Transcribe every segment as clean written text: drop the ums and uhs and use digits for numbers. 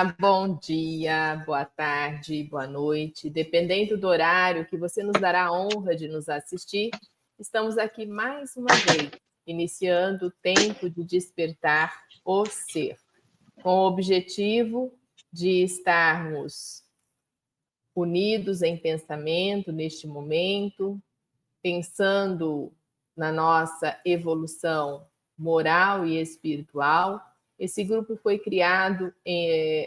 Olá, bom dia, boa tarde, boa noite. Dependendo do horário que você nos dará a honra de nos assistir, estamos aqui mais uma vez, iniciando o tempo de despertar o ser, com o objetivo de estarmos unidos em pensamento neste momento, pensando na nossa evolução moral e espiritual. Esse grupo foi criado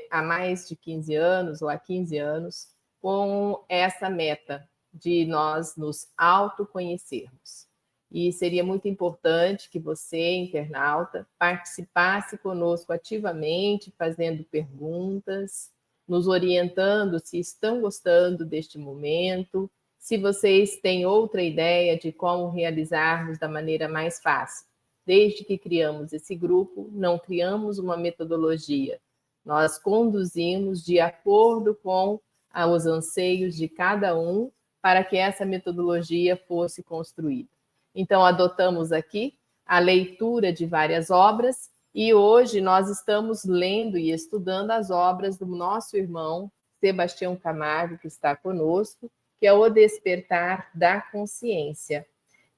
há mais de 15 anos, ou há 15 anos, com essa meta de nós nos autoconhecermos. E seria muito importante que você, internauta, participasse conosco ativamente, fazendo perguntas, nos orientando se estão gostando deste momento, se vocês têm outra ideia de como realizarmos da maneira mais fácil. Desde que criamos esse grupo, não criamos uma metodologia. Nós conduzimos de acordo com os anseios de cada um para que essa metodologia fosse construída. Então, adotamos aqui a leitura de várias obras e hoje nós estamos lendo e estudando as obras do nosso irmão Sebastião Camargo, que está conosco, que é O Despertar da Consciência.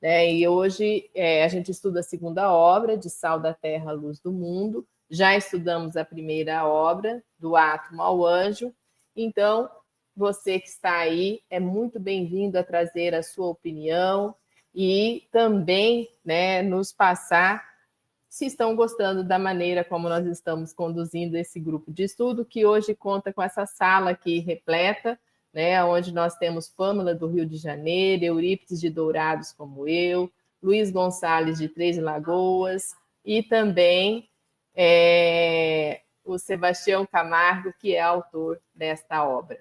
E hoje a gente estuda a segunda obra, De Sal da Terra, Luz do Mundo. Já estudamos a primeira obra, Do Átomo ao Anjo. Então, você que está aí é muito bem-vindo a trazer a sua opinião e também nos passar se estão gostando da maneira como nós estamos conduzindo esse grupo de estudo, que hoje conta com essa sala aqui repleta, onde nós temos Pâmela do Rio de Janeiro, Eurípides de Dourados como eu, Luiz Gonçalves de Três Lagoas e também o Sebastião Camargo, que é autor desta obra.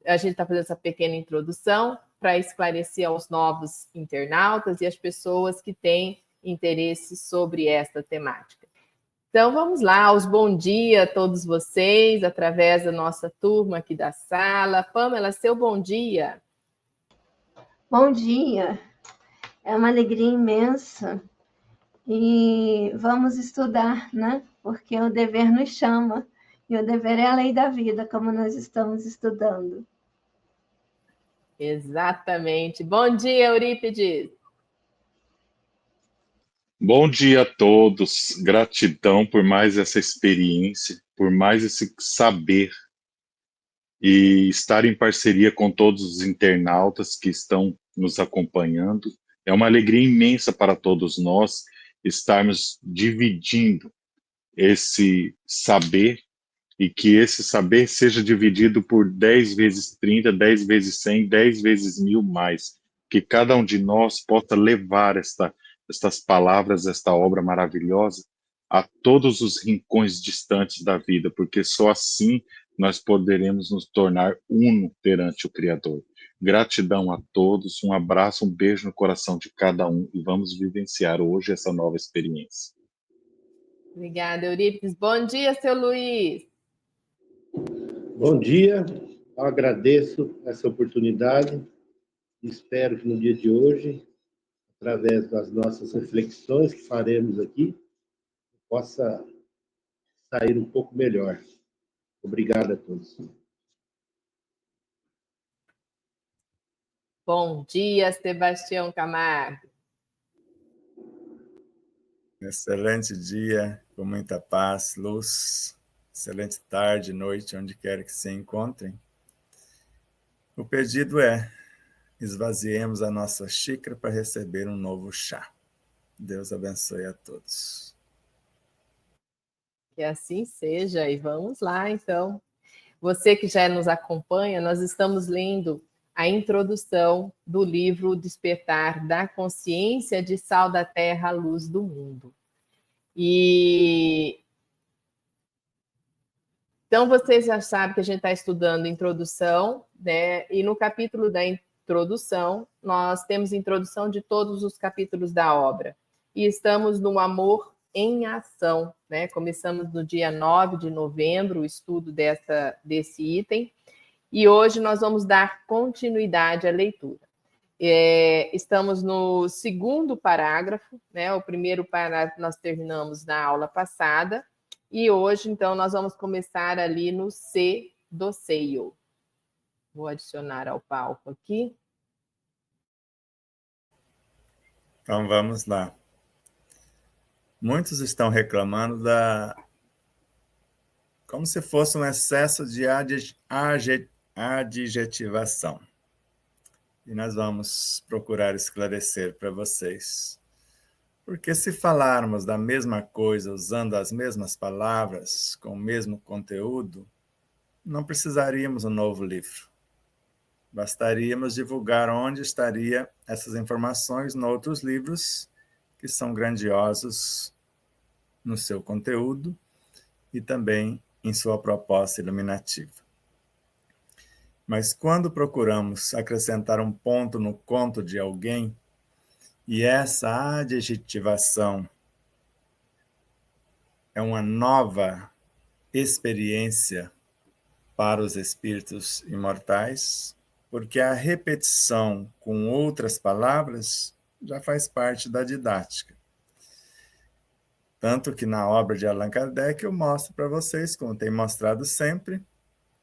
A gente está fazendo essa pequena introdução para esclarecer aos novos internautas e às pessoas que têm interesse sobre esta temática. Então, vamos lá, os bom dia a todos vocês, através da nossa turma aqui da sala. Pâmela, seu bom dia. Bom dia, é uma alegria imensa e vamos estudar, né? Porque o dever nos chama e o dever é a lei da vida, como nós estamos estudando. Exatamente. Bom dia, Eurípides. Bom dia a todos, gratidão por mais essa experiência, por mais esse saber e estar em parceria com todos os internautas que estão nos acompanhando. É uma alegria imensa para todos nós estarmos dividindo esse saber e que esse saber seja dividido por 10 vezes 30, 10 vezes 100, 10 vezes 1000 mais. Que cada um de nós possa levar estas palavras, esta obra maravilhosa a todos os rincões distantes da vida, porque só assim nós poderemos nos tornar uno perante o Criador. Gratidão a todos, um abraço, um beijo no coração de cada um e vamos vivenciar hoje essa nova experiência. Obrigada, Eurípides. Bom dia, seu Luiz. Bom dia, eu agradeço essa oportunidade. Espero que no dia de hoje, através das nossas reflexões que faremos aqui, possa sair um pouco melhor. Obrigado a todos. Bom dia, Sebastião Camargo. Excelente dia, com muita paz, luz. Excelente tarde, noite, onde quer que se encontrem. O pedido é: esvaziemos a nossa xícara para receber um novo chá. Deus abençoe a todos. Que assim seja, e vamos lá, então. Você que já nos acompanha, nós estamos lendo a introdução do livro Despertar da Consciência, de Sal da Terra, Luz do Mundo. Então, vocês já sabem que a gente está estudando introdução, e no capítulo da introdução, nós temos introdução de todos os capítulos da obra. E estamos no amor em ação, Começamos no dia 9 de novembro o estudo desse item, e hoje nós vamos dar continuidade à leitura. Estamos no segundo parágrafo, o primeiro parágrafo nós terminamos na aula passada, E hoje, então, nós vamos começar ali no C do seio. Vou adicionar ao palco aqui. Então, vamos lá. Muitos estão reclamando como se fosse um excesso de adjetivação. E nós vamos procurar esclarecer para vocês. Porque se falarmos da mesma coisa, usando as mesmas palavras, com o mesmo conteúdo, não precisaríamos um novo livro. Bastaríamos divulgar onde estaria essas informações em outros livros que são grandiosos no seu conteúdo e também em sua proposta iluminativa. Mas quando procuramos acrescentar um ponto no conto de alguém, e essa adjetivação é uma nova experiência para os espíritos imortais, porque a repetição com outras palavras já faz parte da didática. Tanto que na obra de Allan Kardec eu mostro para vocês, como tenho mostrado sempre,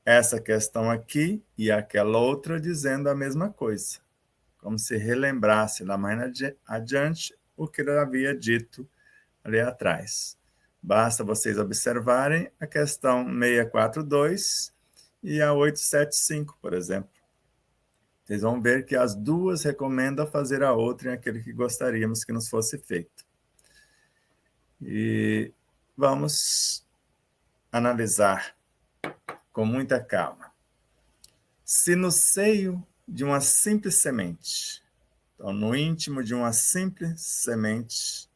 essa questão aqui e aquela outra dizendo a mesma coisa, como se relembrasse lá mais adiante o que ele havia dito ali atrás. Basta vocês observarem a questão 642 e a 875, por exemplo. Vocês vão ver que as duas recomendam fazer a outra em aquele que gostaríamos que nos fosse feito. E vamos analisar com muita calma. Se no seio de uma simples semente, então no íntimo de uma simples semente,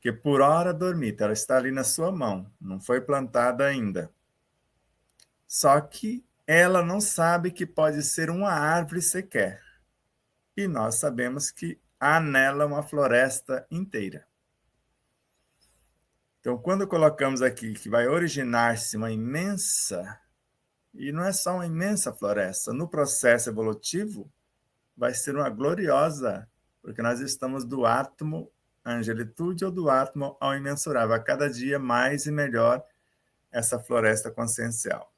que por hora dormita, ela está ali na sua mão, não foi plantada ainda. Só que ela não sabe que pode ser uma árvore sequer. E nós sabemos que há nela uma floresta inteira. Então, quando colocamos aqui que vai originar-se uma imensa, e não é só uma imensa floresta, no processo evolutivo vai ser uma gloriosa, porque nós estamos do átomo à angelitude ou do átomo ao imensurável, a cada dia mais e melhor essa floresta consciencial.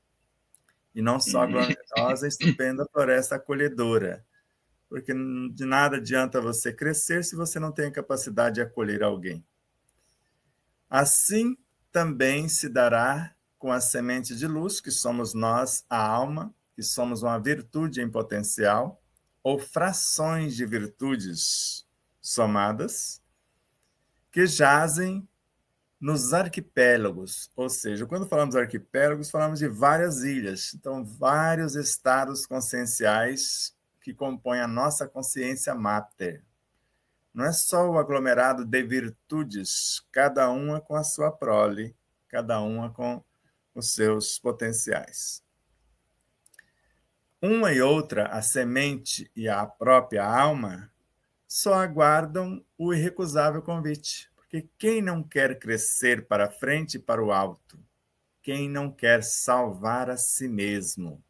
E não só gloriosa, estupenda floresta acolhedora, porque de nada adianta você crescer se você não tem a capacidade de acolher alguém. Assim também se dará com a semente de luz, que somos nós, a alma, que somos uma virtude em potencial, ou frações de virtudes somadas, que jazem nos arquipélagos, ou seja, quando falamos arquipélagos, falamos de várias ilhas, então vários estados conscienciais que compõem a nossa consciência máter. Não é só o aglomerado de virtudes, cada uma com a sua prole, cada uma com os seus potenciais. Uma e outra, a semente e a própria alma, só aguardam o irrecusável convite. Porque quem não quer crescer para frente e para o alto? Quem não quer salvar a si mesmo?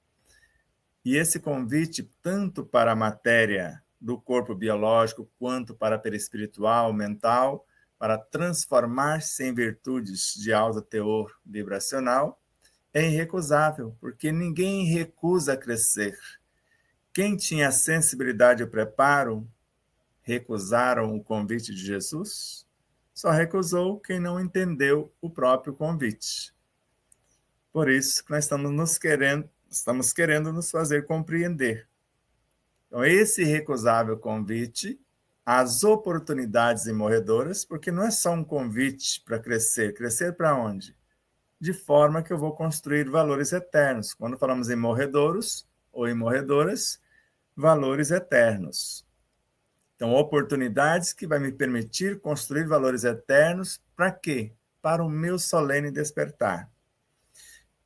E esse convite, tanto para a matéria do corpo biológico, quanto para a perispiritual, mental, para transformar-se em virtudes de alto teor vibracional, é irrecusável, porque ninguém recusa crescer. Quem tinha sensibilidade e o preparo, recusaram o convite de Jesus? Só recusou quem não entendeu o próprio convite. Por isso que nós estamos querendo nos fazer compreender. Então, esse irrecusável convite, as oportunidades imorredoras, porque não é só um convite para crescer. Crescer para onde? De forma que eu vou construir valores eternos. Quando falamos em morredouros ou em morredoras, valores eternos. Então, oportunidades que vai me permitir construir valores eternos para quê? Para o meu solene despertar.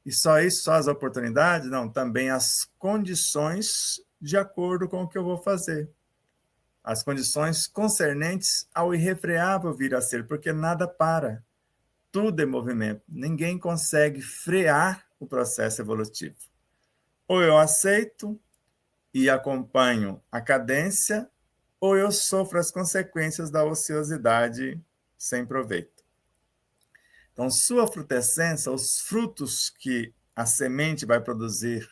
E só isso, só as oportunidades? Não, também as condições de acordo com o que eu vou fazer. As condições concernentes ao irrefreável vir a ser, porque nada para. Tudo é movimento. Ninguém consegue frear o processo evolutivo. Ou eu aceito e acompanho a cadência, ou eu sofro as consequências da ociosidade sem proveito. Então, sua frutescência, os frutos que a semente vai produzir,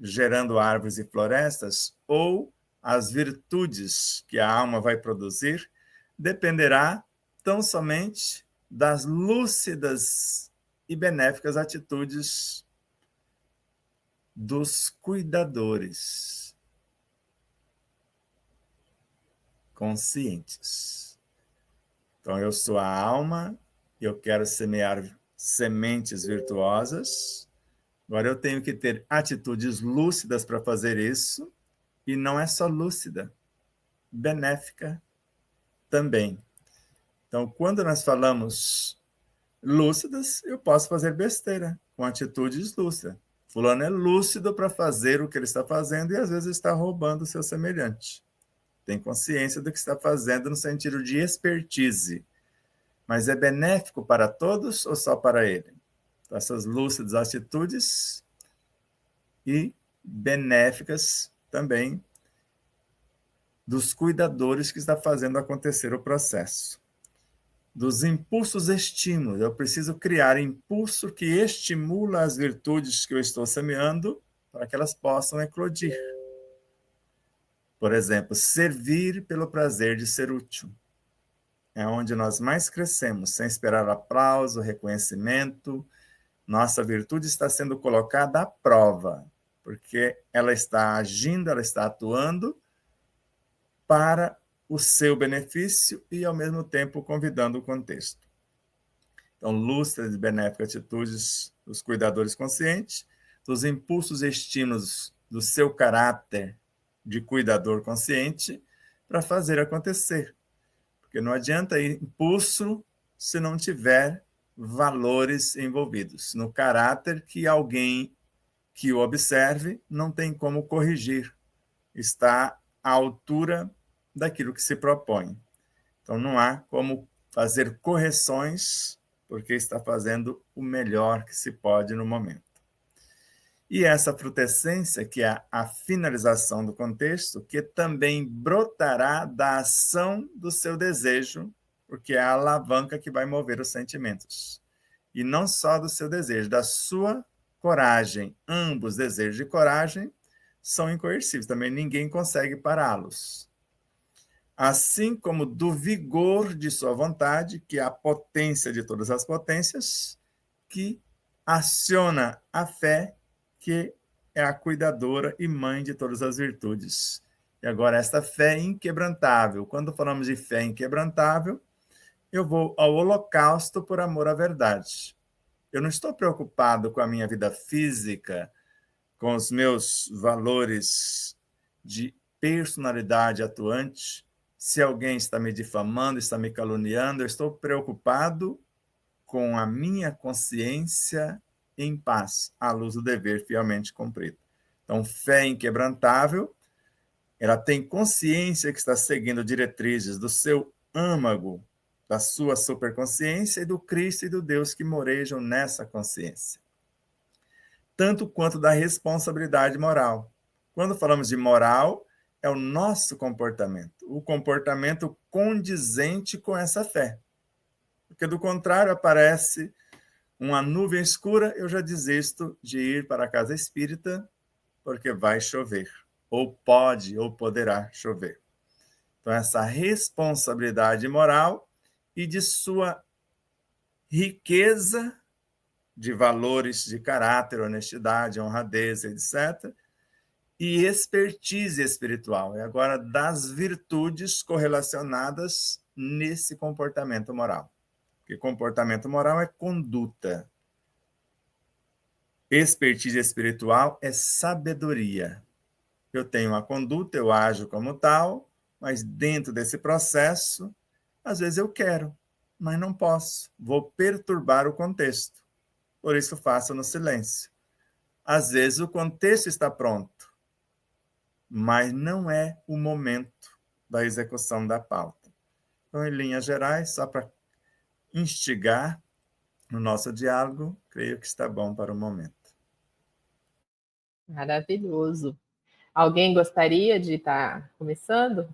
gerando árvores e florestas, ou as virtudes que a alma vai produzir, dependerá tão somente das lúcidas e benéficas atitudes dos cuidadores conscientes. Então, eu sou a alma, eu quero semear sementes virtuosas. Agora, eu tenho que ter atitudes lúcidas para fazer isso, e não é só lúcida, benéfica também. Então, quando nós falamos lúcidas, eu posso fazer besteira com atitudes lúcidas. Fulano é lúcido para fazer o que ele está fazendo e às vezes está roubando o seu semelhante. Tem consciência do que está fazendo no sentido de expertise. Mas é benéfico para todos ou só para ele? Então, essas lúcidas atitudes e benéficas também dos cuidadores que está fazendo acontecer o processo. Dos impulsos estímulos. Eu preciso criar impulso que estimula as virtudes que eu estou semeando para que elas possam eclodir. Por exemplo, servir pelo prazer de ser útil. É onde nós mais crescemos, sem esperar aplauso, reconhecimento. Nossa virtude está sendo colocada à prova, porque ela está agindo, ela está atuando para o seu benefício e, ao mesmo tempo, convidando o contexto. Então, lúcidas e benéficas atitudes dos cuidadores conscientes, dos impulsos e estímulos do seu caráter de cuidador consciente para fazer acontecer. Porque não adianta impulso se não tiver valores envolvidos. No caráter que alguém que o observe não tem como corrigir. Está à altura daquilo que se propõe. Então, não há como fazer correções, porque está fazendo o melhor que se pode no momento. E essa frutescência, que é a finalização do contexto, que também brotará da ação do seu desejo, porque é a alavanca que vai mover os sentimentos. E não só do seu desejo, da sua coragem. Ambos desejos de coragem são incoercíveis, também ninguém consegue pará-los. Assim como do vigor de sua vontade, que é a potência de todas as potências, que aciona a fé, que é a cuidadora e mãe de todas as virtudes. E agora, esta fé inquebrantável. Quando falamos de fé inquebrantável, eu vou ao holocausto por amor à verdade. Eu não estou preocupado com a minha vida física, com os meus valores de personalidade atuante. Se alguém está me difamando, está me caluniando, eu estou preocupado com a minha consciência em paz, à luz do dever fielmente cumprido. Então, fé inquebrantável, ela tem consciência que está seguindo diretrizes do seu âmago, da sua superconsciência e do Cristo e do Deus que morejam nessa consciência. Tanto quanto da responsabilidade moral. Quando falamos de moral, é o nosso comportamento, o comportamento condizente com essa fé. Porque, do contrário, aparece uma nuvem escura, eu já desisto de ir para a casa espírita, porque vai chover, ou pode, ou poderá chover. Então, essa responsabilidade moral e de sua riqueza de valores de caráter, honestidade, honradez, etc., e expertise espiritual. E agora, das virtudes correlacionadas nesse comportamento moral. Porque comportamento moral é conduta. Expertise espiritual é sabedoria. Eu tenho uma conduta, eu ajo como tal, mas dentro desse processo, às vezes eu quero, mas não posso. Vou perturbar o contexto. Por isso faço no silêncio. Às vezes o contexto está pronto, mas não é o momento da execução da pauta. Então, em linhas gerais, só para instigar no nosso diálogo, creio que está bom para o momento. Maravilhoso. Alguém gostaria de estar começando?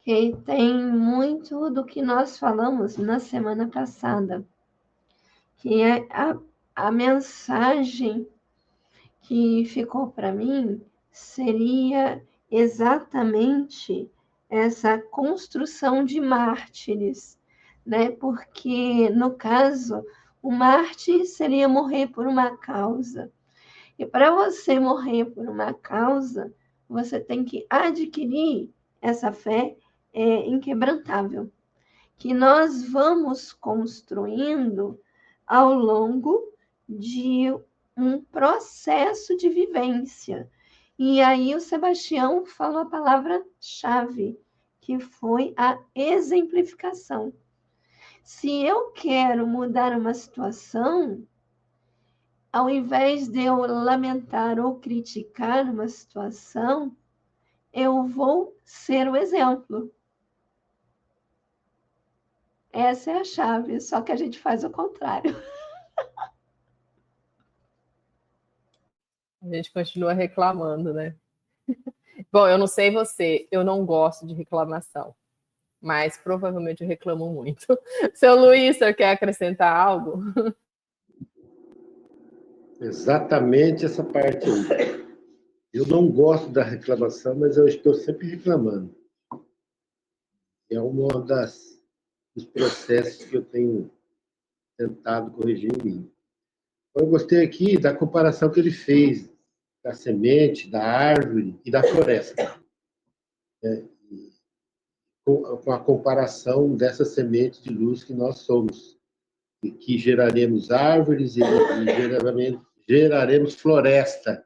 porque tem muito do que nós falamos na semana passada, que é a mensagem que ficou para mim seria exatamente essa construção de mártires, né? Porque, no caso, o mártir seria morrer por uma causa. E para você morrer por uma causa, você tem que adquirir essa fé inquebrantável, que nós vamos construindo ao longo de um processo de vivência. E aí o Sebastião falou a palavra-chave, que foi a exemplificação. Se eu quero mudar uma situação, ao invés de eu lamentar ou criticar uma situação, eu vou ser o exemplo. Essa é a chave, só que a gente faz o contrário. A gente continua reclamando, né? Bom, eu não sei você, eu não gosto de reclamação, mas provavelmente eu reclamo muito. Seu Luiz, você quer acrescentar algo? Exatamente essa parte aí. Eu não gosto da reclamação, mas eu estou sempre reclamando. É dos processos que eu tenho tentado corrigir em mim. Eu gostei aqui da comparação que ele fez da semente, da árvore e da floresta. Com a comparação dessa semente de luz que nós somos. E que geraremos árvores e geraremos floresta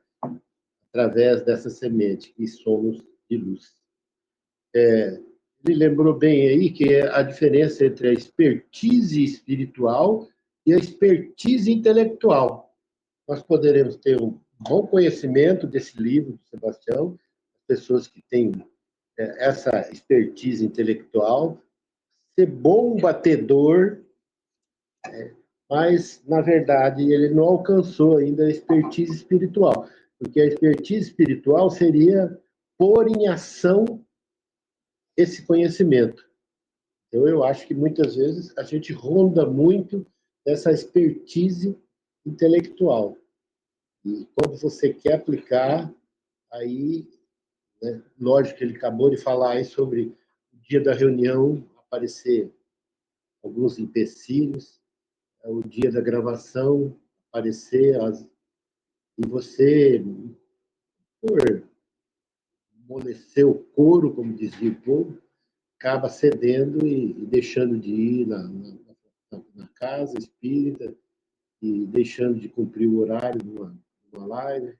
através dessa semente que somos de luz. Ele lembrou bem aí que é a diferença entre a expertise espiritual e a expertise intelectual. Nós poderemos ter um bom conhecimento desse livro do Sebastião, pessoas que têm essa expertise intelectual, ser bom batedor, mas, na verdade, ele não alcançou ainda a expertise espiritual, porque a expertise espiritual seria pôr em ação esse conhecimento. Então, eu acho que muitas vezes a gente ronda muito essa expertise intelectual. E quando você quer aplicar, aí, né, lógico que ele acabou de falar aí sobre o dia da reunião, aparecer alguns empecilhos, o dia da gravação, aparecer, e você, por amolecer o couro, como dizia o povo, acaba cedendo e deixando de ir na casa espírita e deixando de cumprir o horário numa live,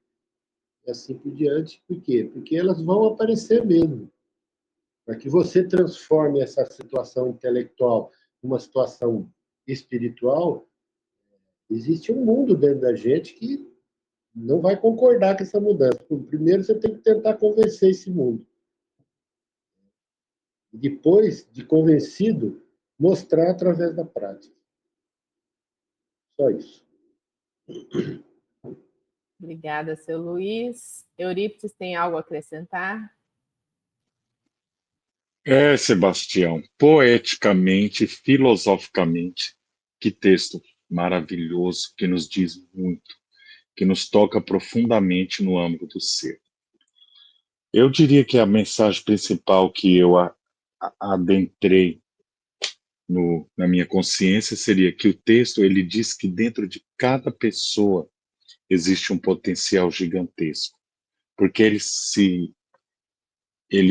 e assim por diante. Por quê? Porque elas vão aparecer mesmo. Para que você transforme essa situação intelectual numa situação espiritual, existe um mundo dentro da gente que não vai concordar com essa mudança. Primeiro, você tem que tentar convencer esse mundo. Depois de convencido, mostrar através da prática. Só isso. Obrigada, seu Luiz. Eurípides, tem algo a acrescentar? Sebastião, poeticamente, filosoficamente, que texto maravilhoso, que nos diz muito, que nos toca profundamente no âmago do ser. Eu diria que a mensagem principal que eu adentrei na minha consciência seria que o texto ele diz que dentro de cada pessoa existe um potencial gigantesco, porque ele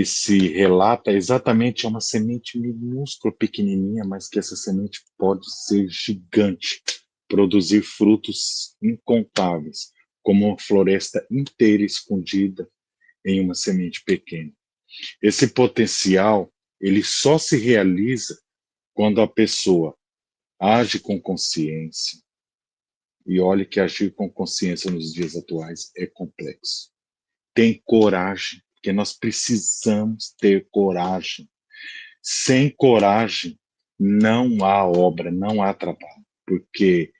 se relata exatamente a uma semente minúscula, pequenininha, mas que essa semente pode ser gigante, produzir frutos incontáveis, como uma floresta inteira escondida em uma semente pequena. Esse potencial, ele só se realiza quando a pessoa age com consciência. E olhe que agir com consciência nos dias atuais é complexo. Tem coragem, porque nós precisamos ter coragem. Sem coragem, não há obra, não há trabalho, porque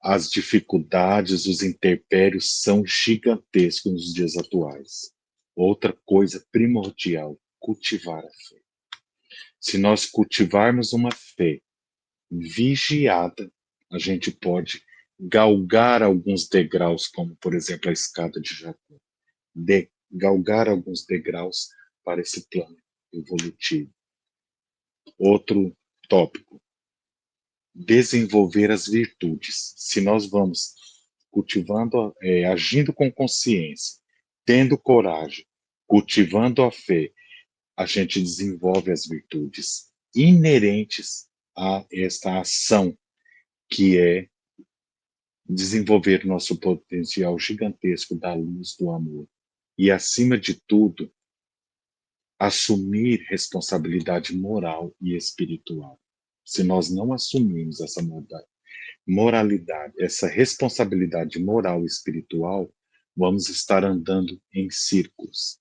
as dificuldades, os intempéries são gigantescos nos dias atuais. Outra coisa primordial, cultivar a fé. Se nós cultivarmos uma fé vigiada, a gente pode galgar alguns degraus, como, por exemplo, a escada de Jacó. Galgar alguns degraus para esse plano evolutivo. Outro tópico: desenvolver as virtudes. Se nós vamos cultivando, agindo com consciência, tendo coragem, cultivando a fé, a gente desenvolve as virtudes inerentes a esta ação, que é desenvolver nosso potencial gigantesco da luz do amor. E, acima de tudo, assumir responsabilidade moral e espiritual. Se nós não assumirmos essa moralidade, essa responsabilidade moral e espiritual, vamos estar andando em círculos.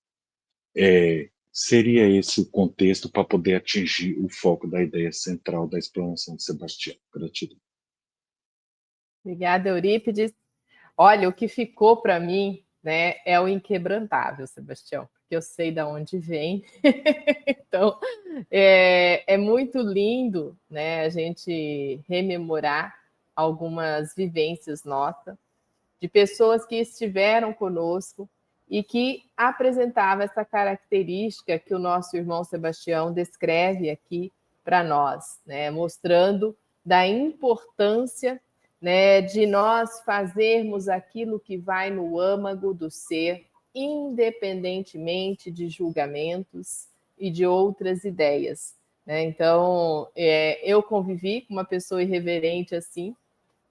Seria esse o contexto para poder atingir o foco da ideia central da explanação de Sebastião. Gratidão. Obrigada, Eurípides. Olha, o que ficou para mim, né, é o inquebrantável, Sebastião, porque eu sei de onde vem. Então, é muito lindo, né, a gente rememorar algumas vivências nossas de pessoas que estiveram conosco e que apresentavam essa característica que o nosso irmão Sebastião descreve aqui para nós, né, mostrando da importância, né, de nós fazermos aquilo que vai no âmago do ser, independentemente de julgamentos e de outras ideias, né? Então, eu convivi com uma pessoa irreverente assim,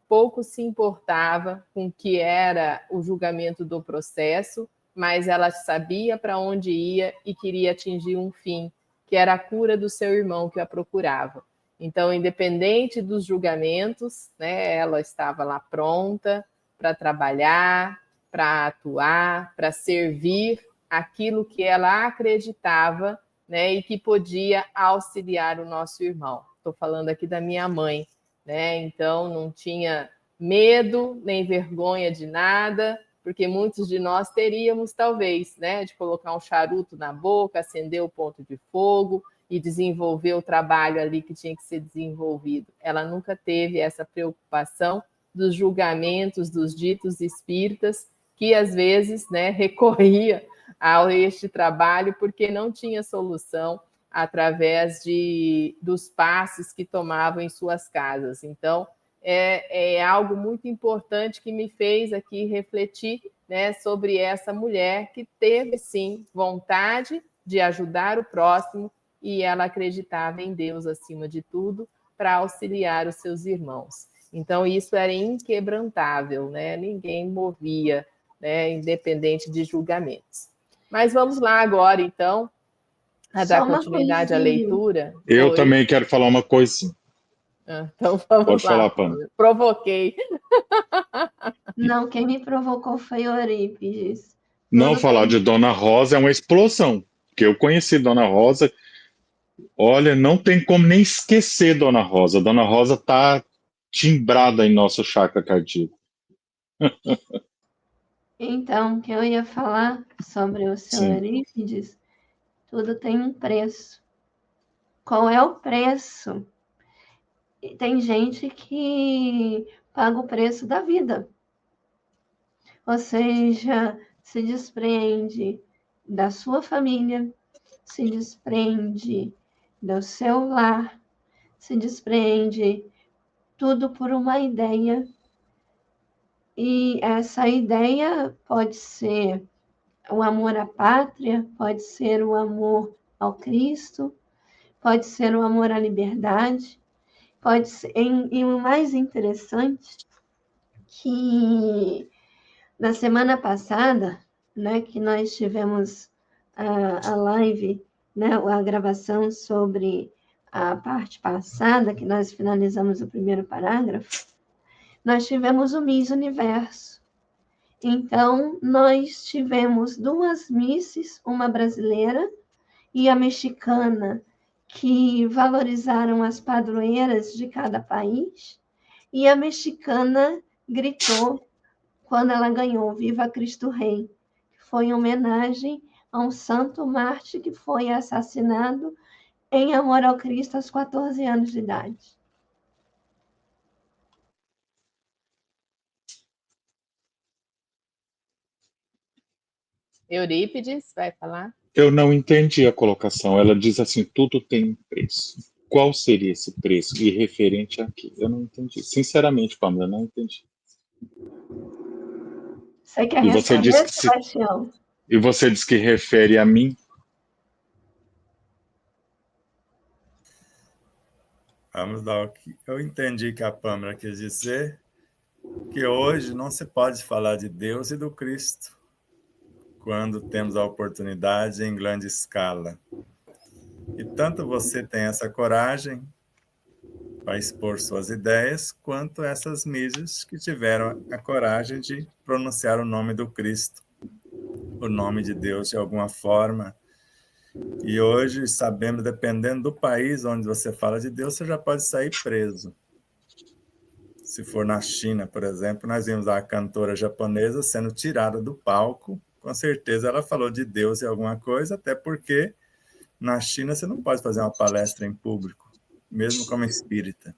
pouco se importava com o que era o julgamento do processo, mas ela sabia para onde ia e queria atingir um fim, que era a cura do seu irmão que a procurava. Então, independente dos julgamentos, né, ela estava lá pronta para trabalhar, para atuar, para servir aquilo que ela acreditava, né, e que podia auxiliar o nosso irmão. Estou falando aqui da minha mãe, né? Então, não tinha medo nem vergonha de nada, porque muitos de nós teríamos, talvez, né, de colocar um charuto na boca, acender o ponto de fogo e desenvolver o trabalho ali que tinha que ser desenvolvido. Ela nunca teve essa preocupação dos julgamentos dos ditos espíritas, que às vezes, né, recorria a este trabalho porque não tinha solução através dos passes que tomavam em suas casas. Então, é algo muito importante que me fez aqui refletir, né, sobre essa mulher que teve, sim, vontade de ajudar o próximo e ela acreditava em Deus acima de tudo para auxiliar os seus irmãos. Então, isso era inquebrantável, né? Ninguém movia, né, independente de julgamentos. Mas vamos lá agora, então, a dar continuidade à leitura. Eu Oi. também quero falar uma coisa. Então vamos Pode lá. falar, Pamela. Provoquei. Não, quem me provocou foi Eurípides. Não falar de Dona Rosa é uma explosão, porque eu conheci Dona Rosa. Olha, não tem como nem esquecer Dona Rosa. Dona Rosa está timbrada em nosso chakra cardíaco. Então, que eu ia falar sobre o seu Eurípides, tudo tem um preço. Qual é o preço? Tem gente que paga o preço da vida. Ou seja, se desprende da sua família, se desprende do seu lar, se desprende tudo por uma ideia. E essa ideia pode ser o amor à pátria, pode ser o amor ao Cristo, pode ser o amor à liberdade, pode ser, e o mais interessante que na semana passada, né, que nós tivemos a live, né, a gravação sobre a parte passada, que nós finalizamos o primeiro parágrafo, nós tivemos o Miss Universo. Então, nós tivemos 2 misses, uma brasileira e a mexicana, que valorizaram as padroeiras de cada país, e a mexicana gritou quando ela ganhou Viva Cristo Rei, que foi em homenagem a um santo mártir que foi assassinado em amor ao Cristo aos 14 anos de idade. Eurípides, vai falar? Eu não entendi a colocação. Ela diz assim: tudo tem um preço. Qual seria esse preço? E referente a quê? Eu não entendi. Sinceramente, Pamela, eu não entendi. Você quer E você diz responder, que Sebastião? e você diz que refere a mim? Vamos lá. Eu entendi que a Pâmela quis dizer que hoje não se pode falar de Deus e do Cristo quando temos a oportunidade em grande escala. E tanto você tem essa coragem para expor suas ideias, quanto essas mídias que tiveram a coragem de pronunciar o nome do Cristo, o nome de Deus de alguma forma. E hoje, sabemos, dependendo do país onde você fala de Deus, você já pode sair preso. Se for na China, por exemplo, nós vimos a cantora japonesa sendo tirada do palco. Com certeza ela falou de Deus e alguma coisa, até porque na China você não pode fazer uma palestra em público, mesmo como espírita.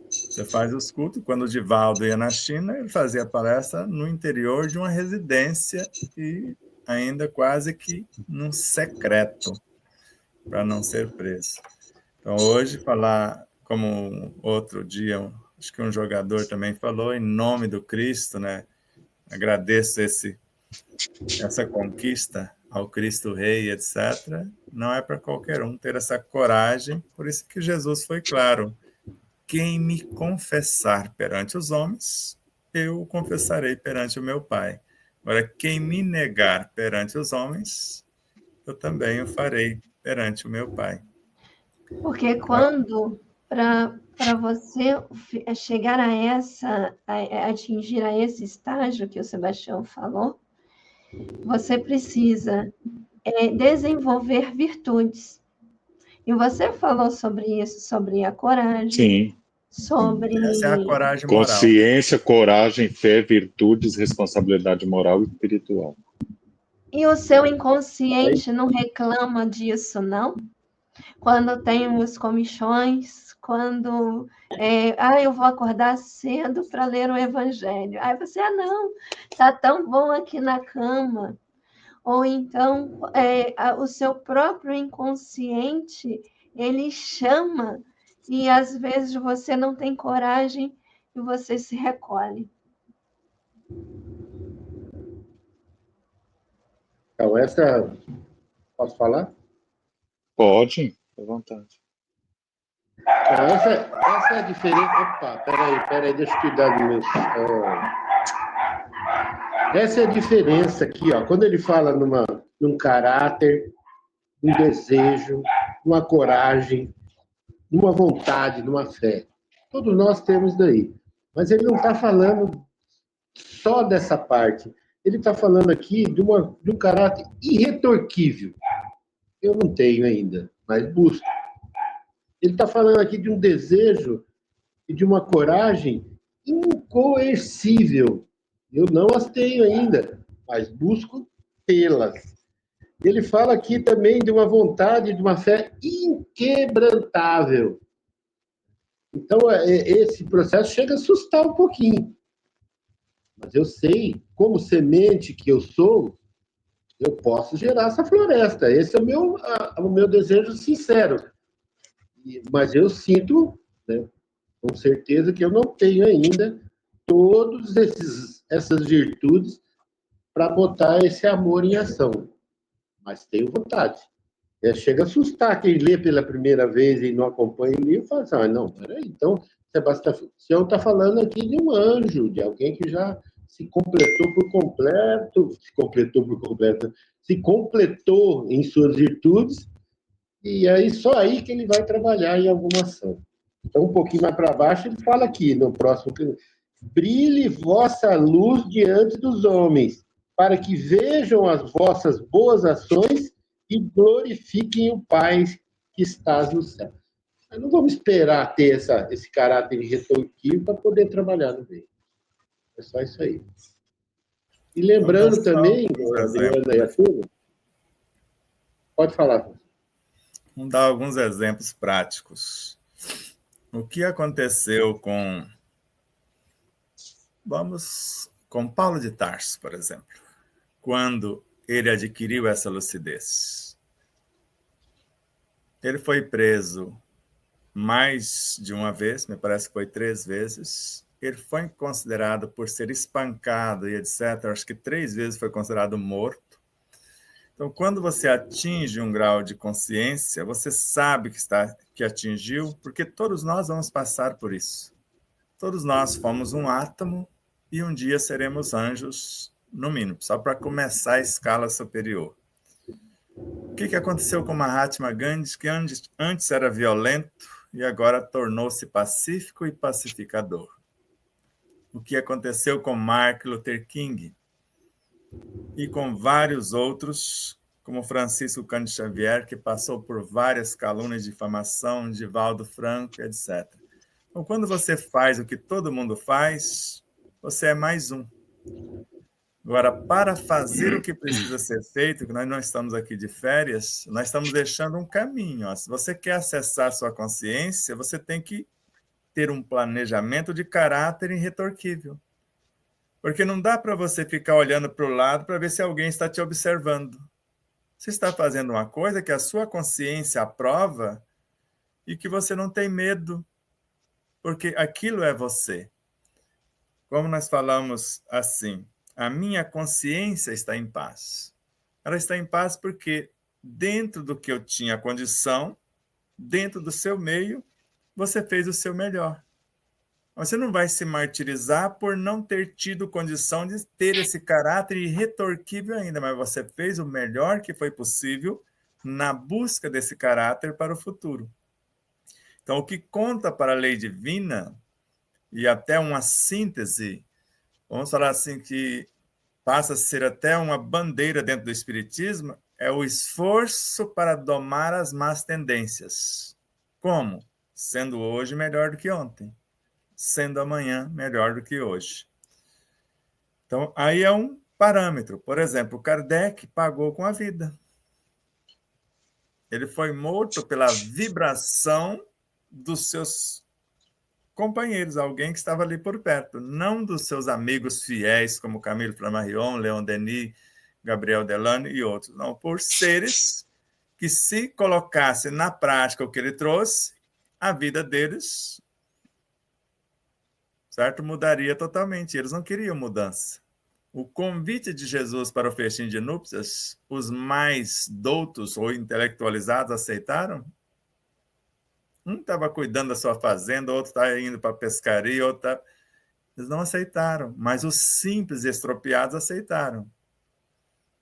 Você faz os cultos. Quando o Divaldo ia na China, ele fazia palestra no interior de uma residência e ainda quase que num secreto, para não ser preso. Então, hoje, falar, como outro dia, acho que um jogador também falou, em nome do Cristo, né? Agradeço essa conquista ao Cristo Rei, etc. Não é para qualquer um ter essa coragem, por isso que Jesus foi claro: quem me confessar perante os homens, eu o confessarei perante o meu Pai. Agora, quem me negar perante os homens, eu também o farei perante o meu Pai. Porque quando, para você chegar a atingir a esse estágio que o Sebastião falou, você precisa desenvolver virtudes. E você falou sobre isso, sobre a coragem, Sim. sobre... Essa é a coragem moral. Consciência, coragem, fé, virtudes, responsabilidade moral e espiritual. E o seu inconsciente não reclama disso, não? Quando tem os comichões, quando eu vou acordar cedo para ler o Evangelho. Aí você, não, tá tão bom aqui na cama. Ou então, o seu próprio inconsciente, ele chama, e às vezes você não tem coragem e você se recolhe. Então, posso falar? Pode, à vontade. Então, essa é a diferença. Opa, peraí, deixa eu cuidar do meu. Essa é a diferença aqui, ó. Quando ele fala num caráter, num desejo, numa coragem, numa vontade, numa fé. Todos nós temos daí. Mas ele não está falando só dessa parte. Ele está falando aqui de um caráter irretorquível. Eu não tenho ainda, mas busco. Ele está falando aqui de um desejo e de uma coragem incoercível. Eu não as tenho ainda, mas busco tê-las. Ele fala aqui também de uma vontade, de uma fé inquebrantável. Então, esse processo chega a assustar um pouquinho. Mas eu sei, como semente que eu sou, eu posso gerar essa floresta. Esse é o meu desejo sincero. Mas eu sinto, né, com certeza, que eu não tenho ainda todas essas virtudes para botar esse amor em ação. Mas tenho vontade. Chega a assustar quem lê pela primeira vez e não acompanha o livro e fala assim, não, peraí, então Sebastião está falando aqui de um anjo, de alguém que já se completou em suas virtudes, e aí só aí que ele vai trabalhar em alguma ação. Então, um pouquinho mais para baixo, ele fala aqui, no próximo, brilhe vossa luz diante dos homens, para que vejam as vossas boas ações e glorifiquem o Pai que estás no céu. Nós não vamos esperar ter esse caráter retorquivo para poder trabalhar no meio. É só isso aí. E lembrando também, Adriana e a turma, pode falar. Vamos dar alguns exemplos práticos. O que aconteceu com Paulo de Tarso, por exemplo, quando ele adquiriu essa lucidez? Ele foi preso mais de uma vez, me parece que foi 3 vezes. Ele foi considerado, por ser espancado e etc., acho que 3 vezes foi considerado morto. Então, quando você atinge um grau de consciência, você sabe que atingiu, porque todos nós vamos passar por isso. Todos nós fomos um átomo e um dia seremos anjos, no mínimo, só para começar a escala superior. O que aconteceu com Mahatma Gandhi, que antes era violento e agora tornou-se pacífico e pacificador? O que aconteceu com Martin Luther King e com vários outros, como Francisco Cândido Xavier, que passou por várias calúnias de difamação, Divaldo Franco, etc. Então, quando você faz o que todo mundo faz, você é mais um. Agora, para fazer o que precisa ser feito, que nós não estamos aqui de férias, nós estamos deixando um caminho. Ó. Se você quer acessar a sua consciência, você tem que ter um planejamento de caráter irretorquível. Porque não dá para você ficar olhando para o lado para ver se alguém está te observando. Você está fazendo uma coisa que a sua consciência aprova e que você não tem medo, porque aquilo é você. Como nós falamos assim, a minha consciência está em paz. Ela está em paz porque dentro do que eu tinha condição, dentro do seu meio, você fez o seu melhor. Você não vai se martirizar por não ter tido condição de ter esse caráter irretorquível ainda, mas você fez o melhor que foi possível na busca desse caráter para o futuro. Então, o que conta para a lei divina, e até uma síntese, vamos falar assim, que passa a ser até uma bandeira dentro do Espiritismo, é o esforço para domar as más tendências. Como? Sendo hoje melhor do que ontem. Sendo amanhã melhor do que hoje. Então, aí é um parâmetro. Por exemplo, Kardec pagou com a vida. Ele foi morto pela vibração dos seus companheiros, alguém que estava ali por perto, não dos seus amigos fiéis, como Camille Flammarion, Leon Denis, Gabriel Delano e outros. Não, por seres que, se colocasse na prática o que ele trouxe, a vida deles, certo, mudaria totalmente. Eles não queriam mudança. O convite de Jesus para o festim de núpcias, os mais doutos ou intelectualizados aceitaram? Um estava cuidando da sua fazenda, outro estava indo para a pescaria, outro estava... Eles não aceitaram, mas os simples e estropiados aceitaram.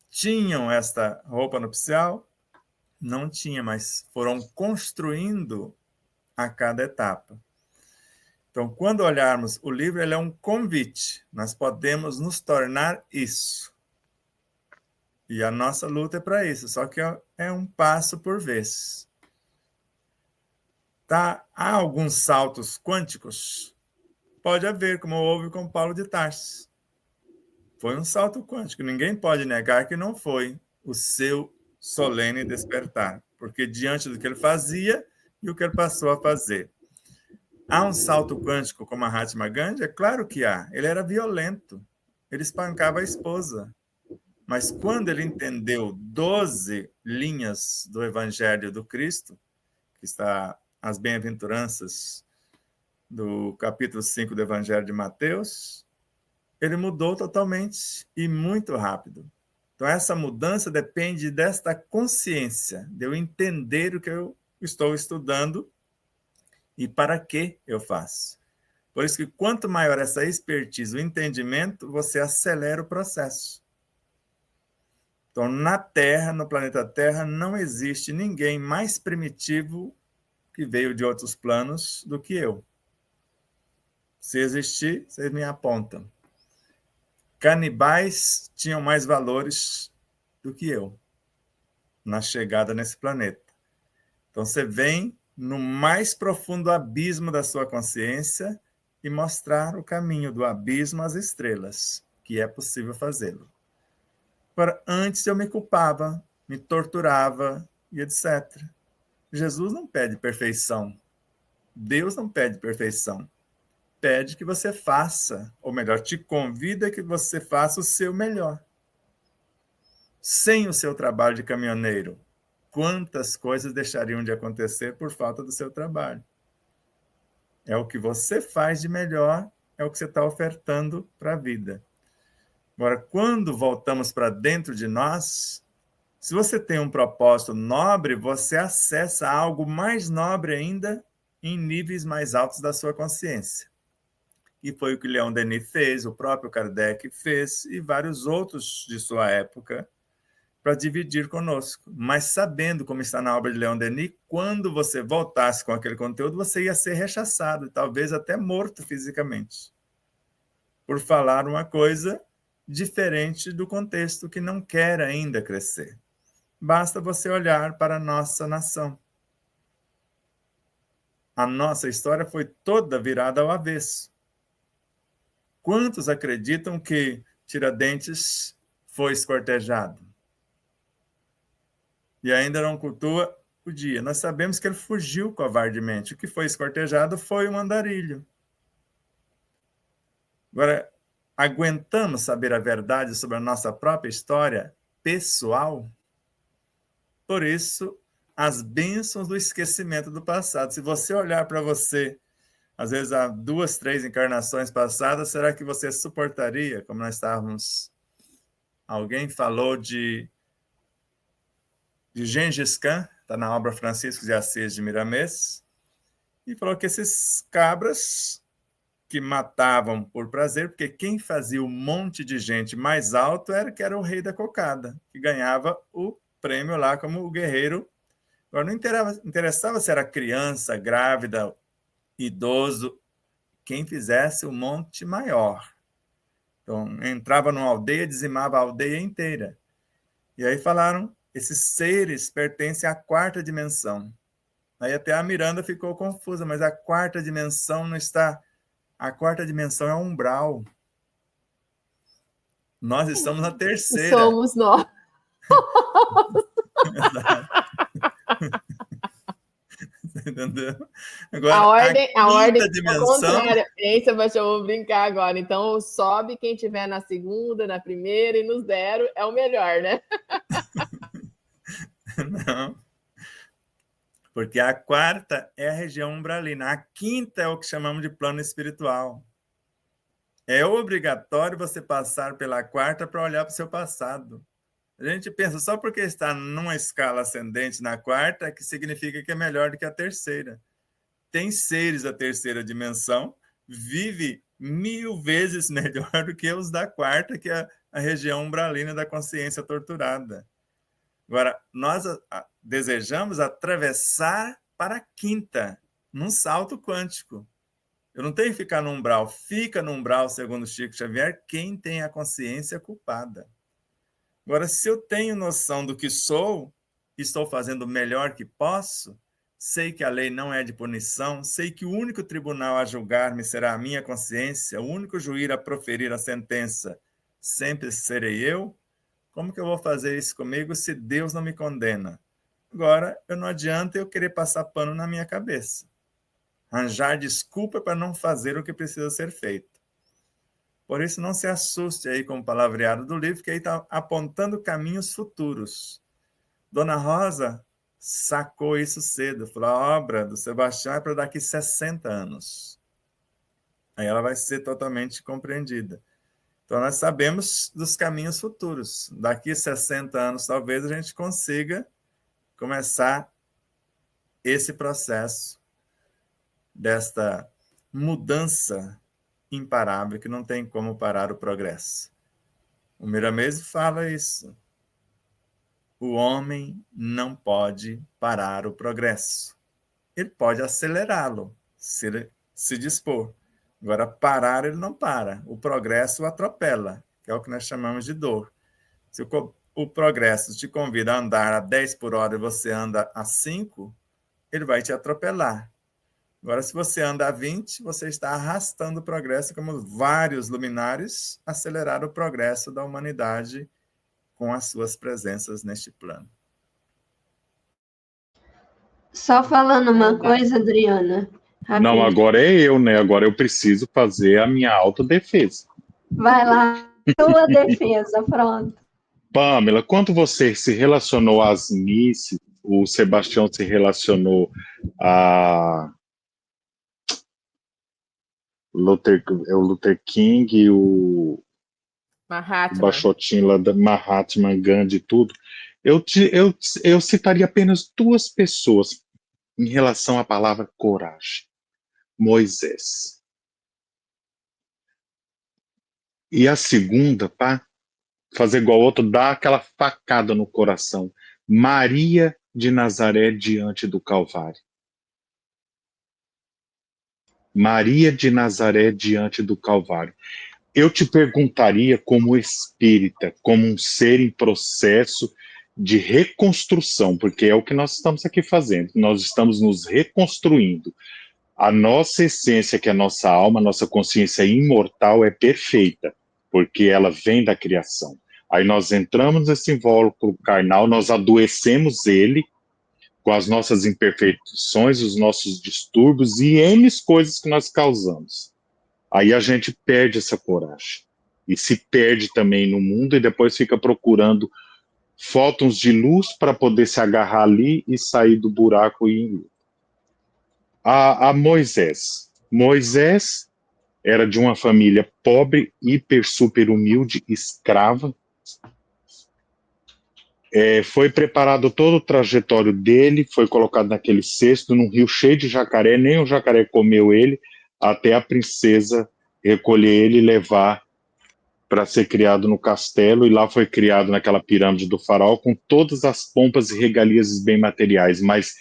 Tinham esta roupa nupcial? Não tinha, mas foram construindo a cada etapa. Então, quando olharmos o livro, ele é um convite. Nós podemos nos tornar isso. E a nossa luta é para isso, só que é um passo por vez. Tá? Há alguns saltos quânticos? Pode haver, como houve com Paulo de Tarso. Foi um salto quântico. Ninguém pode negar que não foi o seu solene despertar, porque diante do que ele fazia e o que ele passou a fazer. Há um salto quântico como a Mahatma Gandhi? É claro que há. Ele era violento. Ele espancava a esposa. Mas quando ele entendeu 12 linhas do Evangelho do Cristo, que está as bem-aventuranças do capítulo 5 do Evangelho de Mateus, ele mudou totalmente e muito rápido. Então, essa mudança depende desta consciência, de eu entender o que eu estou estudando e para que eu faço. Por isso que quanto maior essa expertise, o entendimento, você acelera o processo. Então, na Terra, no planeta Terra, não existe ninguém mais primitivo que veio de outros planos do que eu. Se existir, vocês me apontam. Canibais tinham mais valores do que eu na chegada nesse planeta. Então, você vem no mais profundo abismo da sua consciência e mostrar o caminho do abismo às estrelas, que é possível fazê-lo. Agora, antes eu me culpava, me torturava e etc. Jesus não pede perfeição. Deus não pede perfeição. Pede que você faça, ou melhor, te convida que você faça o seu melhor. Sem o seu trabalho de caminhoneiro, quantas coisas deixariam de acontecer por falta do seu trabalho? É o que você faz de melhor, é o que você está ofertando para a vida. Agora, quando voltamos para dentro de nós, se você tem um propósito nobre, você acessa algo mais nobre ainda em níveis mais altos da sua consciência. E foi o que Leon Denis fez, o próprio Kardec fez, e vários outros de sua época, para dividir conosco. Mas sabendo, como está na obra de Leon Denis, quando você voltasse com aquele conteúdo, você ia ser rechaçado, talvez até morto fisicamente, por falar uma coisa diferente do contexto que não quer ainda crescer. Basta você olhar para a nossa nação. A nossa história foi toda virada ao avesso. Quantos acreditam que Tiradentes foi esquartejado? E ainda não cultua o dia. Nós sabemos que ele fugiu covardemente. O que foi esquartejado foi um andarilho. Agora, aguentamos saber a verdade sobre a nossa própria história pessoal? Por isso, as bênçãos do esquecimento do passado. Se você olhar para você, às vezes há 2, 3 encarnações passadas, será que você suportaria, como nós estávamos... Alguém falou de Gengis Khan, está na obra Francisco de Assis de Miramês, e falou que esses cabras que matavam por prazer, porque quem fazia um monte de gente mais alto era o rei da cocada, que ganhava o prêmio lá como o guerreiro. Agora, não interessava se era criança, grávida, idoso, quem fizesse um monte maior. Então, entrava numa aldeia, dizimava a aldeia inteira. E aí falaram, esses seres pertencem à 4ª dimensão. Aí até a Miranda ficou confusa, mas a 4ª dimensão não está... A 4ª dimensão é o umbral. Nós estamos na 3ª. Somos nós. Entendeu? Agora, a ordem é dimensão... contrária. Pensa, mas eu vou brincar agora. Então, sobe quem tiver na 2ª, na 1ª e no 0 é o melhor, né? Não. Porque a 4ª é a região umbralina. A 5ª é o que chamamos de plano espiritual. É obrigatório você passar pela 4ª para olhar para o seu passado. A gente pensa, só porque está numa escala ascendente na 4ª, que significa que é melhor do que a 3ª. Tem seres da 3ª dimensão, vive 1000 vezes melhor do que os da 4ª, que é a região umbralina da consciência torturada. Agora, nós desejamos atravessar para a 5ª, num salto quântico. Eu não tenho que ficar no umbral. Fica no umbral, segundo Chico Xavier, quem tem a consciência culpada. Agora, se eu tenho noção do que sou, estou fazendo o melhor que posso, sei que a lei não é de punição, sei que o único tribunal a julgar-me será a minha consciência, o único juiz a proferir a sentença sempre serei eu, como que eu vou fazer isso comigo se Deus não me condena? Agora, não adianta eu querer passar pano na minha cabeça. Arranjar desculpa para não fazer o que precisa ser feito. Por isso, não se assuste aí com o palavreado do livro, que aí está apontando caminhos futuros. Dona Rosa sacou isso cedo, falou, a obra do Sebastião é para daqui 60 anos. Aí ela vai ser totalmente compreendida. Então, nós sabemos dos caminhos futuros. Daqui 60 anos, talvez, a gente consiga começar esse processo desta mudança imparável, que não tem como parar o progresso. O Miramês fala isso. O homem não pode parar o progresso. Ele pode acelerá-lo, se dispor. Agora, parar ele não para. O progresso o atropela, que é o que nós chamamos de dor. Se o progresso te convida a andar a 10 por hora e você anda a 5, ele vai te atropelar. Agora, se você anda a 20, você está arrastando o progresso, como vários luminares aceleraram o progresso da humanidade com as suas presenças neste plano. Só falando uma Não dá. coisa, Adriana, Não, rapidinho. agora é eu, né? Agora eu preciso fazer a minha autodefesa. Vai lá, tua defesa, pronto. Pamela, quando você se relacionou às Miss, o Sebastião se relacionou a o Luther King e o Mahatma. Baixotinho lá da Mahatma Gandhi e tudo, eu citaria apenas duas pessoas em relação à palavra coragem. Moisés. E a segunda, para fazer igual ao outro, dar aquela facada no coração. Maria de Nazaré diante do Calvário. Maria de Nazaré diante do Calvário. Eu te perguntaria, como espírita, como um ser em processo de reconstrução, porque é o que nós estamos aqui fazendo, nós estamos nos reconstruindo. A nossa essência, que é a nossa alma, a nossa consciência imortal é perfeita, porque ela vem da criação. Aí nós entramos nesse invólucro carnal, nós adoecemos ele com as nossas imperfeições, os nossos distúrbios e N coisas que nós causamos. Aí a gente perde essa coragem. E se perde também no mundo e depois fica procurando fótons de luz para poder se agarrar ali e sair do buraco e ir. A Moisés. Moisés era de uma família pobre, hiper, super humilde, escrava. Foi preparado todo o trajetório dele, foi colocado naquele cesto, num rio cheio de jacaré, nem o jacaré comeu ele, até a princesa recolher ele e levar para ser criado no castelo, e lá foi criado naquela pirâmide do faraó, com todas as pompas e regalias bem materiais, mas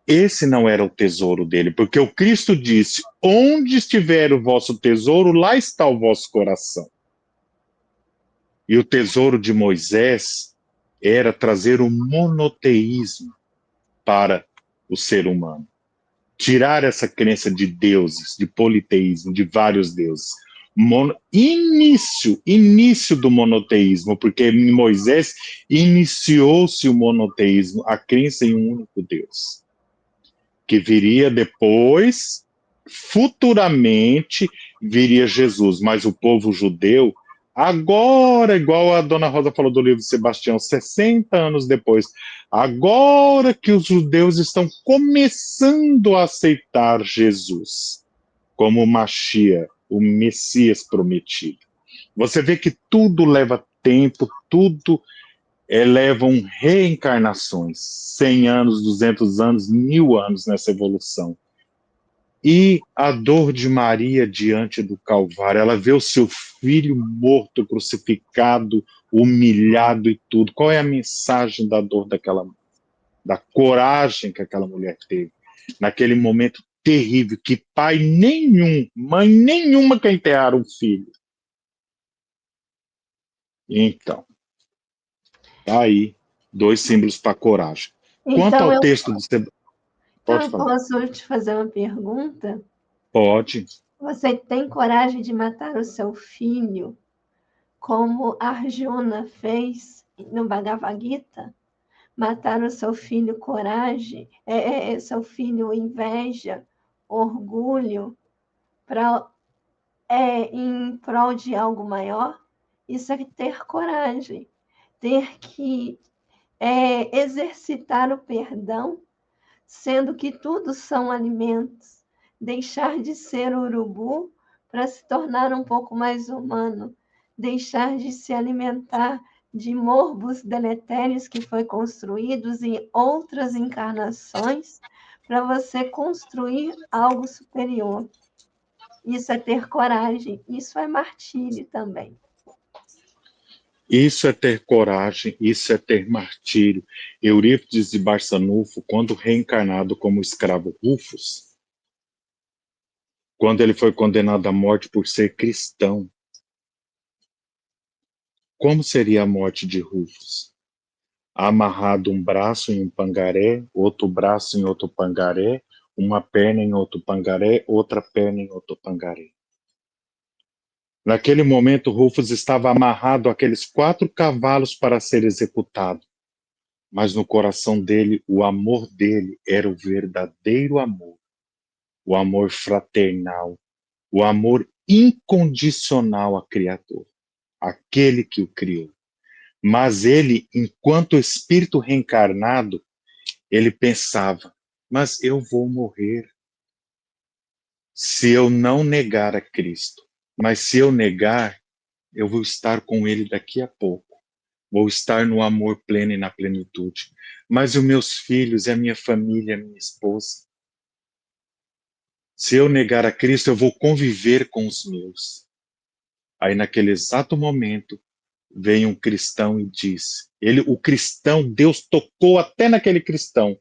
esse não era o tesouro dele, porque o Cristo disse, onde estiver o vosso tesouro, lá está o vosso coração. E o tesouro de Moisés era trazer o monoteísmo para o ser humano. Tirar essa crença de deuses, de politeísmo, de vários deuses. Início do monoteísmo, porque em Moisés iniciou-se o monoteísmo, a crença em um único Deus, que viria depois, futuramente, viria Jesus, mas o povo judeu, agora, igual a dona Rosa falou do livro de Sebastião, 60 anos depois, agora que os judeus estão começando a aceitar Jesus como o Mashiach, o Messias prometido. Você vê que tudo leva tempo, tudo levam reencarnações, 100 anos, 200 anos, 1000 anos nessa evolução. E a dor de Maria diante do Calvário, ela vê o seu filho morto, crucificado, humilhado e tudo. Qual é a mensagem da dor da coragem que aquela mulher teve naquele momento terrível, que pai nenhum, mãe nenhuma quer enterrar um filho. Então, tá aí, dois símbolos para coragem. Quanto Então ao eu, texto do então pode eu falar. posso te fazer uma pergunta? Pode. Você tem coragem de matar o seu filho, como Arjuna fez no Bhagavad Gita? Matar o seu filho coragem, seu filho inveja, orgulho, em prol de algo maior? Isso é ter coragem, ter que exercitar o perdão, sendo que tudo são alimentos, deixar de ser urubu para se tornar um pouco mais humano, deixar de se alimentar de morbos deletérios que foi construídos em outras encarnações para você construir algo superior. Isso é ter coragem, isso é martírio também. Isso é ter coragem, isso é ter martírio. Eurípides de Barçanufo, quando reencarnado como escravo Rufus, quando ele foi condenado à morte por ser cristão, como seria a morte de Rufus? Amarrado um braço em um pangaré, outro braço em outro pangaré, uma perna em outro pangaré, outra perna em outro pangaré. Naquele momento, Rufus estava amarrado àqueles 4 cavalos para ser executado. mas no coração dele, o amor dele era o verdadeiro amor, o amor fraternal, o amor incondicional à criatura, aquele que o criou. Mas ele, enquanto espírito reencarnado, ele pensava, mas eu vou morrer se eu não negar a Cristo. Mas se eu negar, eu vou estar com ele daqui a pouco. Vou estar no amor pleno e na plenitude. Mas os meus filhos, e a minha família, a minha esposa. Se eu negar a Cristo, eu vou conviver com os meus. Aí naquele exato momento, vem um cristão e diz, o cristão, Deus tocou até naquele cristão,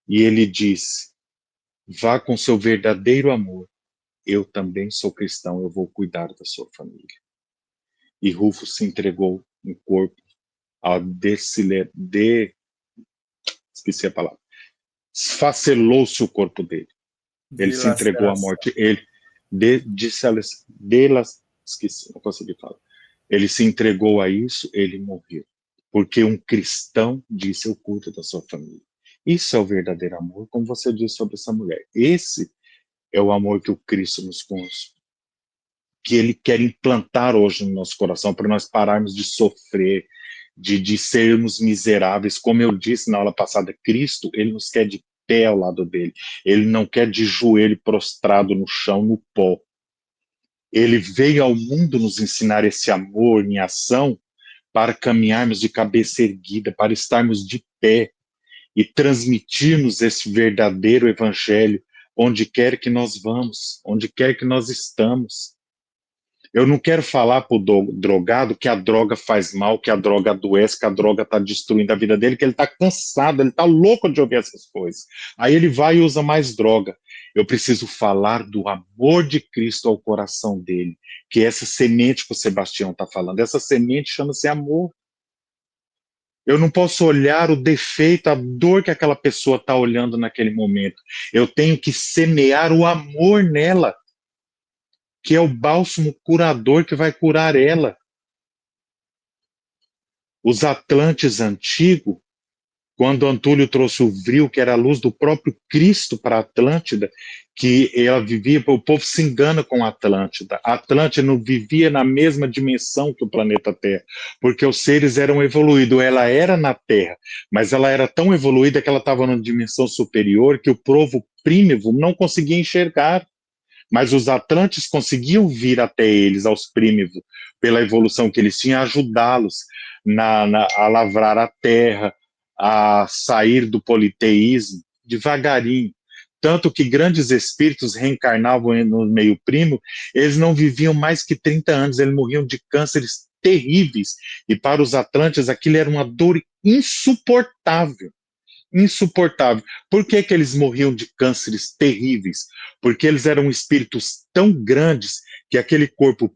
e ele disse, vá com seu verdadeiro amor, eu também sou cristão, eu vou cuidar da sua família. E Rufo se entregou no corpo, esqueci a palavra, esfacelou-se o corpo dele, ele se entregou à morte, esqueci, não consegui falar. Ele se entregou a isso, ele morreu. Porque um cristão disse, eu cuido da sua família. Isso é o verdadeiro amor, como você disse sobre essa mulher. Esse é o amor que o Cristo nos concede, que ele quer implantar hoje no nosso coração, para nós pararmos de sofrer, de sermos miseráveis. Como eu disse na aula passada, Cristo, ele nos quer de pé ao lado dele. Ele não quer de joelho prostrado no chão, no pó. Ele veio ao mundo nos ensinar esse amor em ação para caminharmos de cabeça erguida, para estarmos de pé e transmitirmos esse verdadeiro evangelho onde quer que nós vamos, onde quer que nós estamos. Eu não quero falar para o drogado que a droga faz mal, que a droga adoece, que a droga está destruindo a vida dele, que ele está cansado, ele está louco de ouvir essas coisas. Aí ele vai e usa mais droga. Eu preciso falar do amor de Cristo ao coração dele, que é essa semente que o Sebastião está falando. Essa semente chama-se amor. Eu não posso olhar o defeito, a dor que aquela pessoa está olhando naquele momento. Eu tenho que semear o amor nela, que é o bálsamo curador que vai curar ela. Os Atlantes antigos, quando Antúlio trouxe o vril, que era a luz do próprio Cristo para a Atlântida, que ela vivia, o povo se engana com a Atlântida. A Atlântida não vivia na mesma dimensão que o planeta Terra, porque os seres eram evoluídos. Ela era na Terra, mas ela era tão evoluída que ela estava numa dimensão superior que o povo prímivo não conseguia enxergar. Mas os Atlantes conseguiam vir até eles, aos primívos, pela evolução que eles tinham, ajudá-los a lavrar a terra, a sair do politeísmo, devagarinho. Tanto que grandes espíritos reencarnavam no meio primo, eles não viviam mais que 30 anos, eles morriam de cânceres terríveis. E para os Atlantes aquilo era uma dor insuportável. Insuportável. Por que eles morriam de cânceres terríveis? Porque eles eram espíritos tão grandes que aquele corpo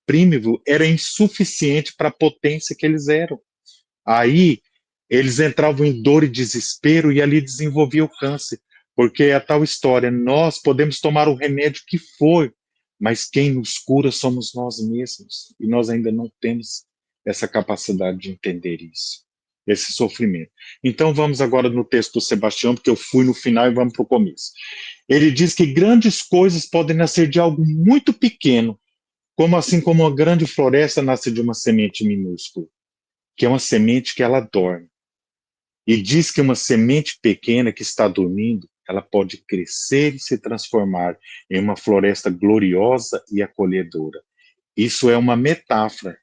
prímivo era insuficiente para a potência que eles eram. Aí eles entravam em dor e desespero e ali desenvolvia o câncer. Porque é a tal história, nós podemos tomar o remédio que for, mas quem nos cura somos nós mesmos. E nós ainda não temos essa capacidade de entender isso, esse sofrimento. Então vamos agora no texto do Sebastião, porque eu fui no final e vamos para o começo. Ele diz que grandes coisas podem nascer de algo muito pequeno, como assim como uma grande floresta nasce de uma semente minúscula, que é uma semente que ela dorme. E diz que uma semente pequena que está dormindo, ela pode crescer e se transformar em uma floresta gloriosa e acolhedora. Isso é uma metáfora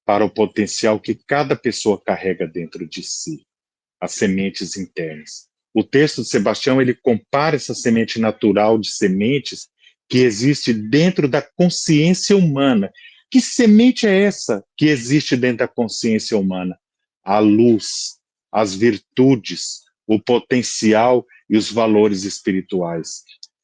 para o potencial que cada pessoa carrega dentro de si, as sementes internas. O texto de Sebastião, ele compara essa semente natural de sementes que existe dentro da consciência humana. Que semente é essa que existe dentro da consciência humana? A luz, as virtudes, o potencial e os valores espirituais.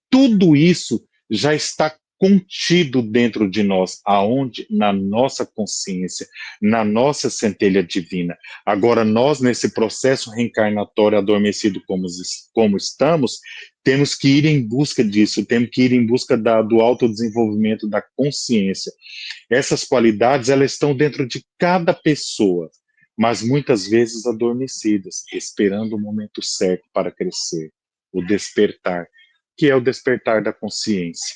Tudo isso já está contido dentro de nós, aonde? Na nossa consciência, na nossa centelha divina. Agora, nós, nesse processo reencarnatório adormecido como estamos, temos que ir em busca disso, temos que ir em busca do autodesenvolvimento da consciência. Essas qualidades, elas estão dentro de cada pessoa. mas muitas vezes adormecidas, esperando o momento certo para crescer, o despertar, que é o despertar da consciência.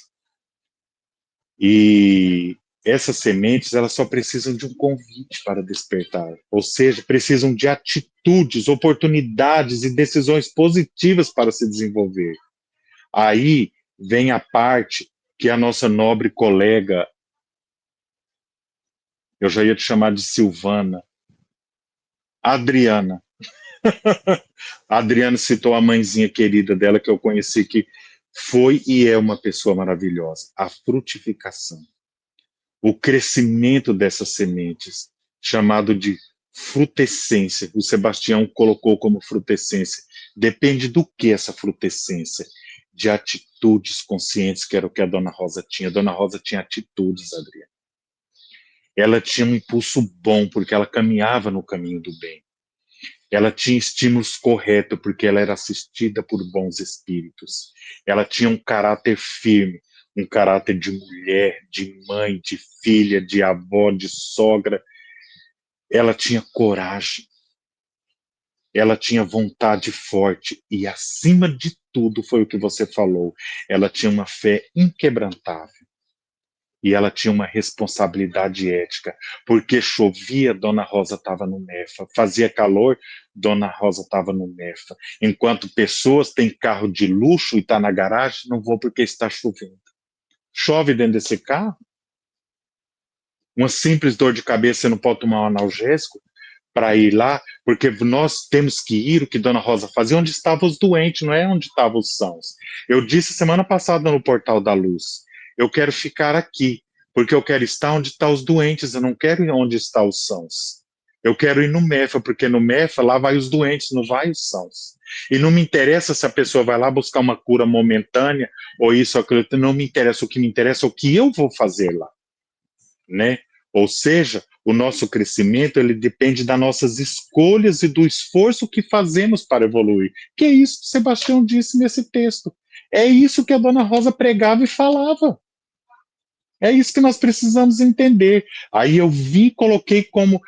E essas sementes, elas só precisam de um convite para despertar, ou seja, precisam de atitudes, oportunidades e decisões positivas para se desenvolver. Aí vem a parte que a nossa nobre colega, eu já ia te chamar de Silvana, Adriana. A Adriana citou a mãezinha querida dela, que eu conheci, que foi e é uma pessoa maravilhosa. A frutificação, o crescimento dessas sementes, chamado de frutescência. O Sebastião colocou como frutescência. Depende do que essa frutescência? De atitudes conscientes, que era o que a Dona Rosa tinha. A Dona Rosa tinha atitudes, Adriana. Ela tinha um impulso bom, porque ela caminhava no caminho do bem. Ela tinha estímulos corretos, porque ela era assistida por bons espíritos. Ela tinha um caráter firme, um caráter de mulher, de mãe, de filha, de avó, de sogra. Ela tinha coragem. Ela tinha vontade forte. E, acima de tudo, foi o que você falou, ela tinha uma fé inquebrantável. E ela tinha uma responsabilidade ética, porque chovia, Dona Rosa estava no Mefa, fazia calor, Dona Rosa estava no Mefa. Enquanto pessoas têm carro de luxo e está na garagem, não vou porque está chovendo. Chove dentro desse carro? Uma simples dor de cabeça, você não pode tomar um analgésico para ir lá, porque nós temos que ir, o que Dona Rosa fazia, onde estavam os doentes, não é onde estavam os sãos. Eu disse semana passada no Portal da Luz, eu quero ficar aqui, porque eu quero estar onde estão os doentes, eu não quero ir onde estão os sãos. Eu quero ir no MEFA, porque no MEFA lá vai os doentes, não vai os sãos. E não me interessa se a pessoa vai lá buscar uma cura momentânea, ou isso, ou aquilo, não me interessa. O que me interessa é o que eu vou fazer lá, né? Ou seja, o nosso crescimento, ele depende das nossas escolhas e do esforço que fazemos para evoluir. Que é isso que Sebastião disse nesse texto. É isso que a Dona Rosa pregava e falava. É isso que nós precisamos entender. Aí eu vi e coloquei como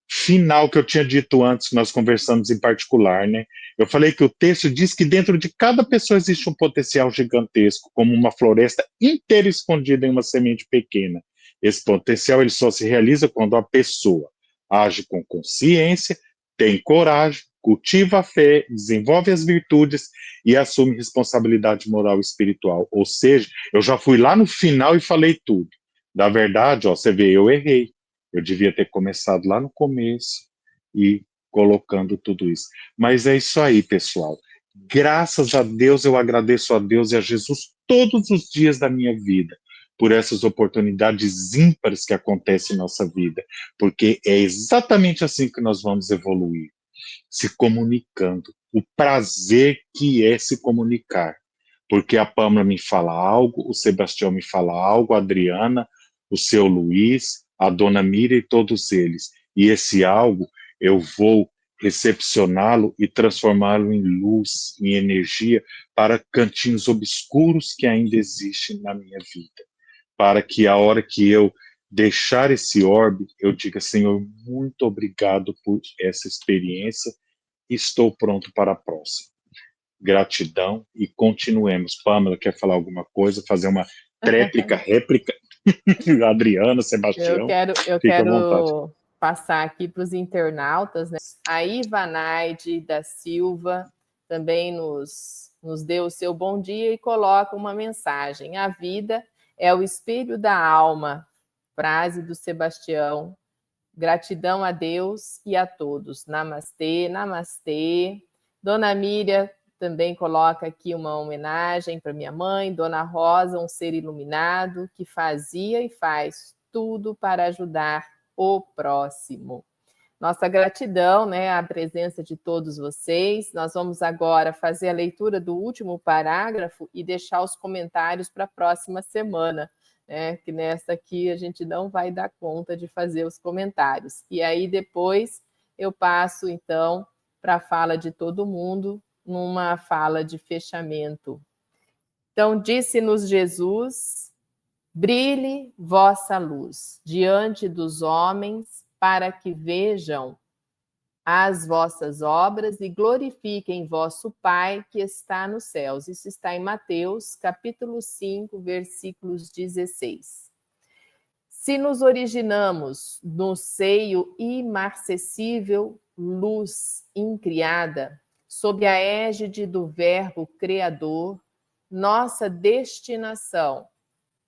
final que eu tinha dito antes, que nós conversamos em particular, né? Eu falei que o texto diz que dentro de cada pessoa existe um potencial gigantesco, como uma floresta inteira escondida em uma semente pequena. Esse potencial ele só se realiza quando a pessoa age com consciência, tem coragem, cultiva a fé, desenvolve as virtudes e assume responsabilidade moral e espiritual. Ou seja, eu já fui lá no final e falei tudo. Da verdade, ó, você vê, eu errei. Eu devia ter começado lá no começo e colocando tudo isso. Mas é isso aí, pessoal. Graças a Deus, eu agradeço a Deus e a Jesus todos os dias da minha vida por essas oportunidades ímpares que acontecem em nossa vida, porque é exatamente assim que nós vamos evoluir, se comunicando. O prazer que é se comunicar. Porque a Pâmela me fala algo, o Sebastião me fala algo, a Adriana, o seu Luiz, a Dona Mira e todos eles. E esse algo eu vou recepcioná-lo e transformá-lo em luz, em energia para cantinhos obscuros que ainda existem na minha vida. Para que a hora que eu deixar esse orbe, eu diga, Senhor, muito obrigado por essa experiência, estou pronto para a próxima. Gratidão e continuemos. Pâmela, quer falar alguma coisa? Fazer uma réplica? Adriana, Sebastião, Eu fica à vontade. quero passar aqui para os internautas, né? A Ivanaide da Silva também nos deu o seu bom dia e coloca uma mensagem. A vida é o espelho da alma. Frase do Sebastião. Gratidão a Deus e a todos. Namastê, namastê. Dona Miriam também coloca aqui uma homenagem para minha mãe, Dona Rosa, um ser iluminado que fazia e faz tudo para ajudar o próximo. Nossa gratidão, né, à presença de todos vocês. Nós vamos agora fazer a leitura do último parágrafo e deixar os comentários para a próxima semana, né, que nessa aqui a gente não vai dar conta de fazer os comentários. E aí depois eu passo, então, para a fala de todo mundo, numa fala de fechamento. Então, disse-nos Jesus: brilhe vossa luz diante dos homens, para que vejam as vossas obras e glorifiquem vosso Pai que está nos céus. Isso está em Mateus, capítulo 5, versículos 16. Se nos originamos no seio imarcessível, luz incriada, sob a égide do Verbo Criador, nossa destinação,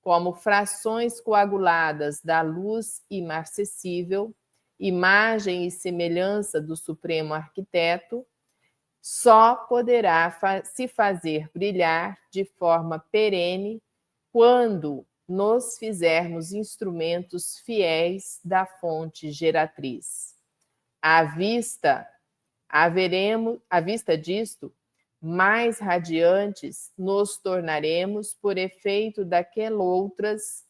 como frações coaguladas da luz imarcessível, imagem e semelhança do Supremo Arquiteto, só poderá se fazer brilhar de forma perene quando nos fizermos instrumentos fiéis da fonte geratriz. À vista disto, mais radiantes nos tornaremos por efeito daqueloutras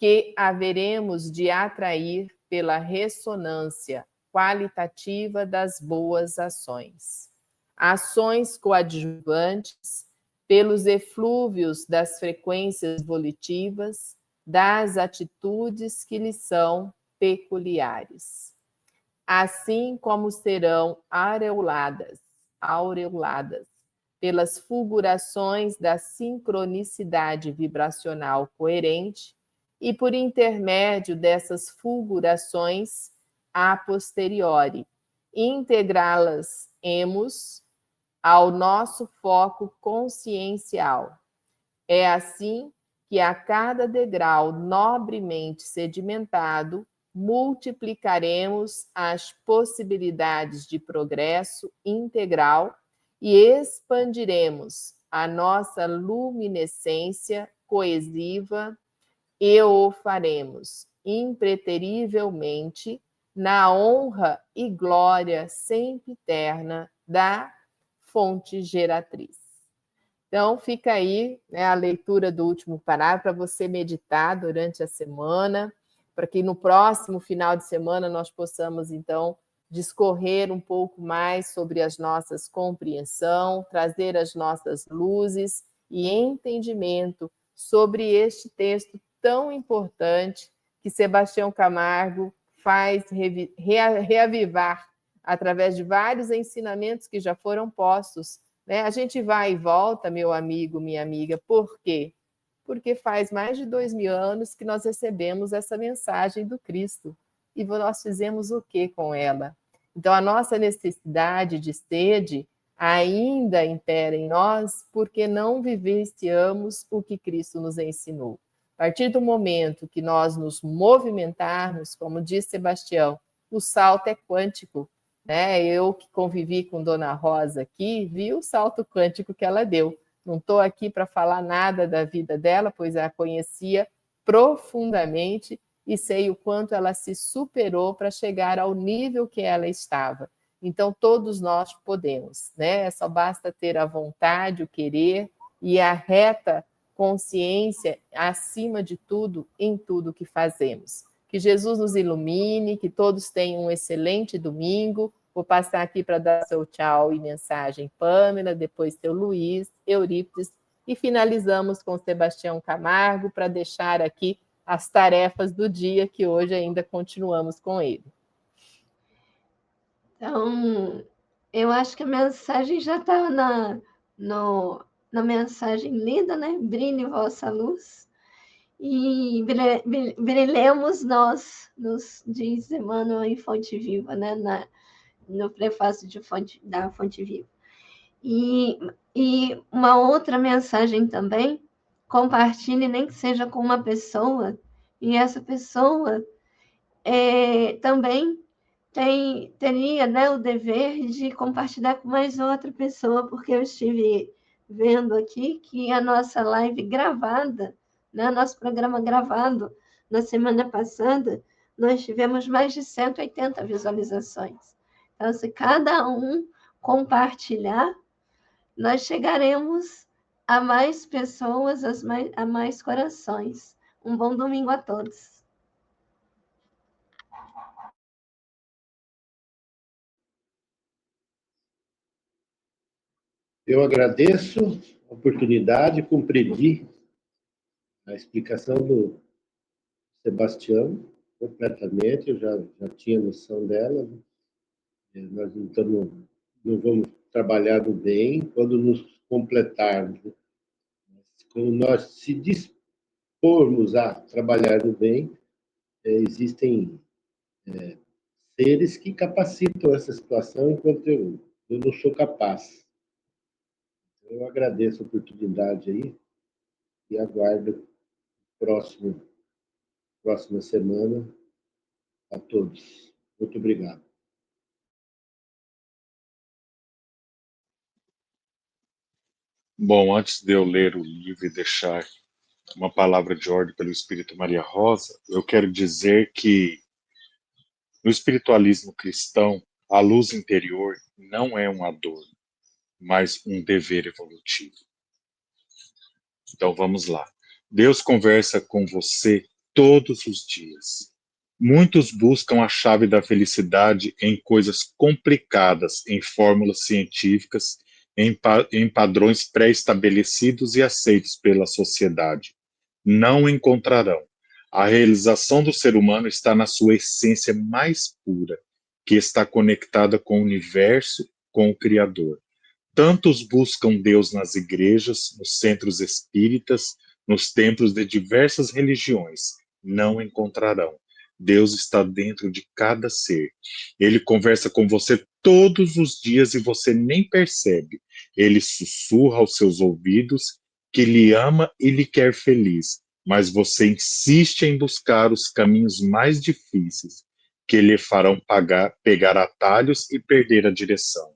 que haveremos de atrair pela ressonância qualitativa das boas ações. Ações coadjuvantes pelos eflúvios das frequências volitivas, das atitudes que lhes são peculiares. Assim como serão aureoladas pelas fulgurações da sincronicidade vibracional coerente e por intermédio dessas fulgurações a posteriori, integrá-las-emos ao nosso foco consciencial. É assim que a cada degrau nobremente sedimentado, multiplicaremos as possibilidades de progresso integral e expandiremos a nossa luminescência coesiva e o faremos impreterivelmente na honra e glória sempre eterna da fonte geratriz. Então, fica aí, né, a leitura do último parágrafo para você meditar durante a semana, para que no próximo final de semana nós possamos, então, discorrer um pouco mais sobre as nossas compreensão, trazer as nossas luzes e entendimento sobre este texto tão importante que Sebastião Camargo faz reavivar através de vários ensinamentos que já foram postos, né? A gente vai e volta, meu amigo, minha amiga, por quê? Porque faz mais de 2000 anos que nós recebemos essa mensagem do Cristo. E nós fizemos o que com ela? Então, a nossa necessidade de sede ainda impera em nós porque não vivenciamos o que Cristo nos ensinou. A partir do momento que nós nos movimentarmos, como diz Sebastião, o salto é quântico, né? Eu que convivi com Dona Rosa aqui, vi o salto quântico que ela deu. Não estou aqui para falar nada da vida dela, pois a conhecia profundamente e sei o quanto ela se superou para chegar ao nível que ela estava. Então, todos nós podemos, né? Só basta ter a vontade, o querer e a reta consciência acima de tudo, em tudo que fazemos. Que Jesus nos ilumine, que todos tenham um excelente domingo. Vou passar aqui para dar seu tchau e mensagem, Pâmela, depois seu Luiz, Eurípides, e finalizamos com Sebastião Camargo para deixar aqui as tarefas do dia, que hoje ainda continuamos com ele. Então, eu acho que a mensagem já está na mensagem linda, né? Brilhe vossa luz. E brilhemos nós, nos diz Emmanuel em Fonte Viva, né? No prefácio da Fonte Viva. E uma outra mensagem também, compartilhe, nem que seja com uma pessoa, e essa pessoa também teria, né, o dever de compartilhar com mais outra pessoa, porque eu estive vendo aqui que a nossa live gravada, né, nosso programa gravado na semana passada, nós tivemos mais de 180 visualizações. Então, se cada um compartilhar, nós chegaremos a mais pessoas, a mais corações. Um bom domingo a todos. Eu agradeço a oportunidade, compreendi a explicação do Sebastião completamente, eu já tinha noção dela, né? Nós não vamos trabalhar no bem quando nos completarmos. Quando nós se dispormos a trabalhar no bem, existem seres que capacitam essa situação enquanto eu não sou capaz. Eu agradeço a oportunidade aí e aguardo próxima semana a todos. Muito obrigado. Bom, antes de eu ler o livro e deixar uma palavra de ordem pelo Espírito Maria Rosa, eu quero dizer que no espiritualismo cristão, a luz interior não é uma dor, mas um dever evolutivo. Então vamos lá. Deus conversa com você todos os dias. Muitos buscam a chave da felicidade em coisas complicadas, em fórmulas científicas, em padrões pré-estabelecidos e aceitos pela sociedade. Não encontrarão. A realização do ser humano está na sua essência mais pura, que está conectada com o universo, com o Criador. Tantos buscam Deus nas igrejas, nos centros espíritas, nos templos de diversas religiões. Não encontrarão. Deus está dentro de cada ser. Ele conversa com você todos os dias e você nem percebe. Ele sussurra aos seus ouvidos que lhe ama e lhe quer feliz, mas você insiste em buscar os caminhos mais difíceis, que lhe farão pegar atalhos e perder a direção.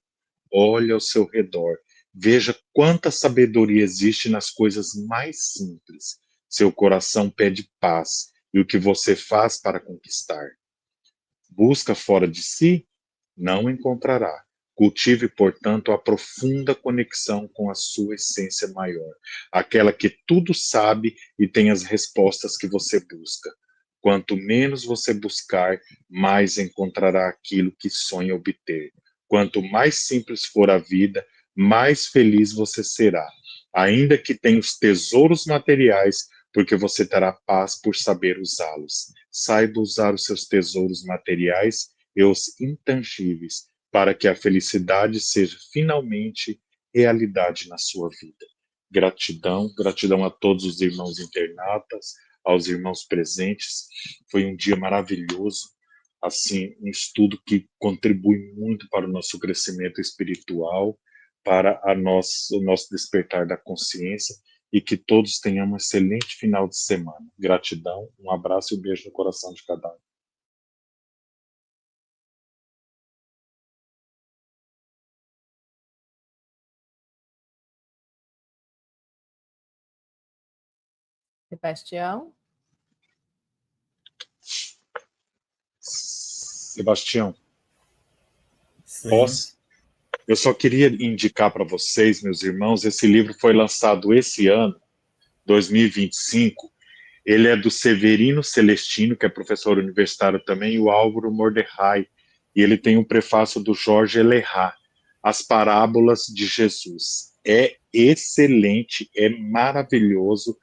Olhe ao seu redor. Veja quanta sabedoria existe nas coisas mais simples. Seu coração pede paz. E o que você faz para conquistar? Busca fora de si? Não encontrará. Cultive, portanto, a profunda conexão com a sua essência maior, aquela que tudo sabe e tem as respostas que você busca. Quanto menos você buscar, mais encontrará aquilo que sonha obter. Quanto mais simples for a vida, mais feliz você será, ainda que tenha os tesouros materiais, porque você terá paz por saber usá-los. Saiba usar os seus tesouros materiais e os intangíveis, para que a felicidade seja finalmente realidade na sua vida. Gratidão, gratidão a todos os irmãos internatas, aos irmãos presentes. Foi um dia maravilhoso, assim, um estudo que contribui muito para o nosso crescimento espiritual, para o nosso despertar da consciência, e que todos tenham um excelente final de semana. Gratidão, um abraço e um beijo no coração de cada um. Sebastião? Sebastião, Sim. posso? Eu só queria indicar para vocês, meus irmãos, esse livro foi lançado esse ano, 2025. Ele é do Severino Celestino, que é professor universitário também, e o Álvaro Mordecai. E ele tem um prefácio do Jorge Elerrat, As Parábolas de Jesus. É excelente, é maravilhoso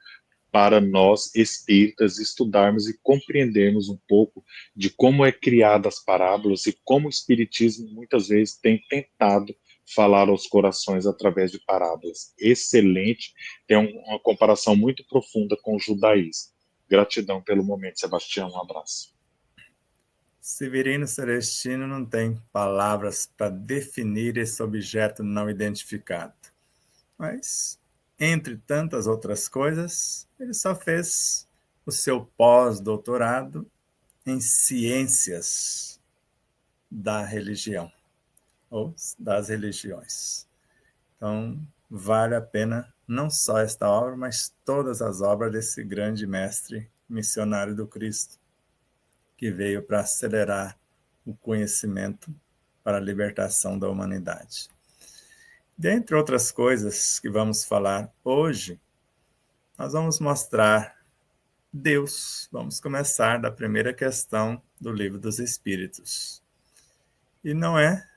para nós espíritas estudarmos e compreendermos um pouco de como é criada as parábolas e como o espiritismo muitas vezes tem tentado falar aos corações através de parábolas. Excelente, tem uma comparação muito profunda com o judaísmo. Gratidão pelo momento, Sebastião, um abraço. Severino Celestino não tem palavras para definir esse objeto não identificado. Mas, entre tantas outras coisas, ele só fez o seu pós-doutorado em ciências da religião, ou das religiões. Então, vale a pena não só esta obra, mas todas as obras desse grande mestre missionário do Cristo, que veio para acelerar o conhecimento para a libertação da humanidade. Dentre outras coisas que vamos falar hoje, nós vamos mostrar Deus. Vamos começar da primeira questão do Livro dos Espíritos. E não é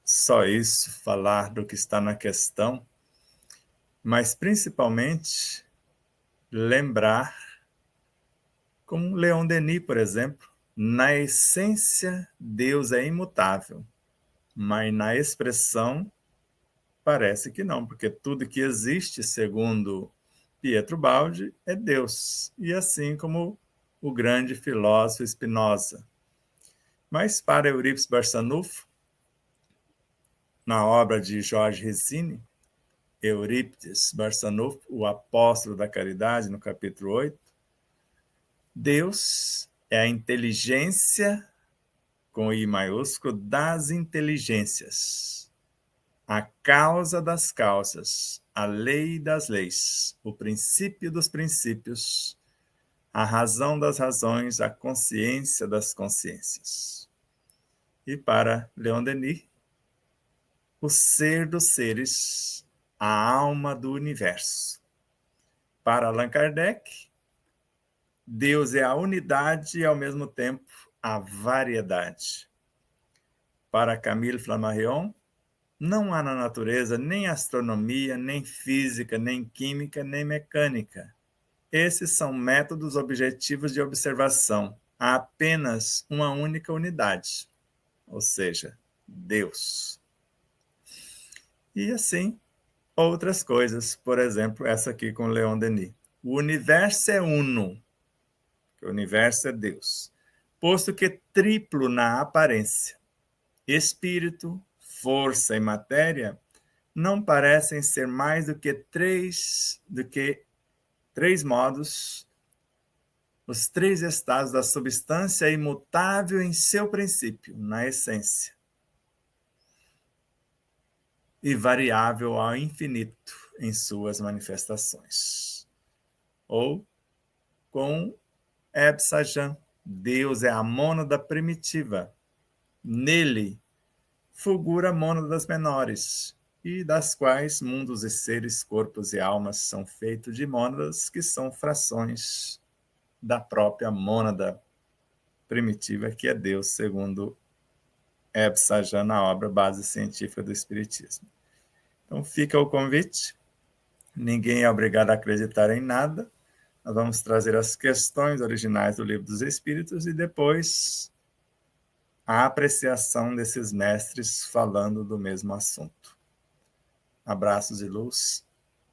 só isso, falar do que está na questão, mas principalmente lembrar, como Leon Denis, por exemplo, na essência, Deus é imutável. mas na expressão parece que não, porque tudo que existe, segundo Pietro Baldi, é Deus, e assim como o grande filósofo Spinoza. Mas para Eurípides Barçanufo, na obra de Jorge Ricine, Eurípides Barçanufo, o apóstolo da caridade, no capítulo 8, Deus é a inteligência, com I maiúsculo, das inteligências, a causa das causas, a lei das leis, o princípio dos princípios, a razão das razões, a consciência das consciências. E para Leon Denis, o ser dos seres, a alma do universo. Para Allan Kardec, Deus é a unidade e, ao mesmo tempo, a variedade. Para Camille Flammarion, não há na natureza nem astronomia, nem física, nem química, nem mecânica. Esses são métodos objetivos de observação. Há apenas uma única unidade, ou seja, Deus. E assim, outras coisas. Por exemplo, essa aqui com Leon Denis. O universo é uno. O universo é Deus. Posto que triplo na aparência. Espírito, força e matéria não parecem ser mais do que três modos, os três estados da substância imutável em seu princípio, na essência, e variável ao infinito em suas manifestações. Ou, com Ebsajan, Deus é a mônada primitiva. Nele fulgura a mônada das menores, e das quais mundos e seres, corpos e almas são feitos de mônadas que são frações da própria mônada primitiva, que é Deus, segundo Ebsajan, na obra Base Científica do Espiritismo. Então fica o convite. Ninguém é obrigado a acreditar em nada. Nós vamos trazer as questões originais do Livro dos Espíritos e depois a apreciação desses mestres falando do mesmo assunto. Abraços de luz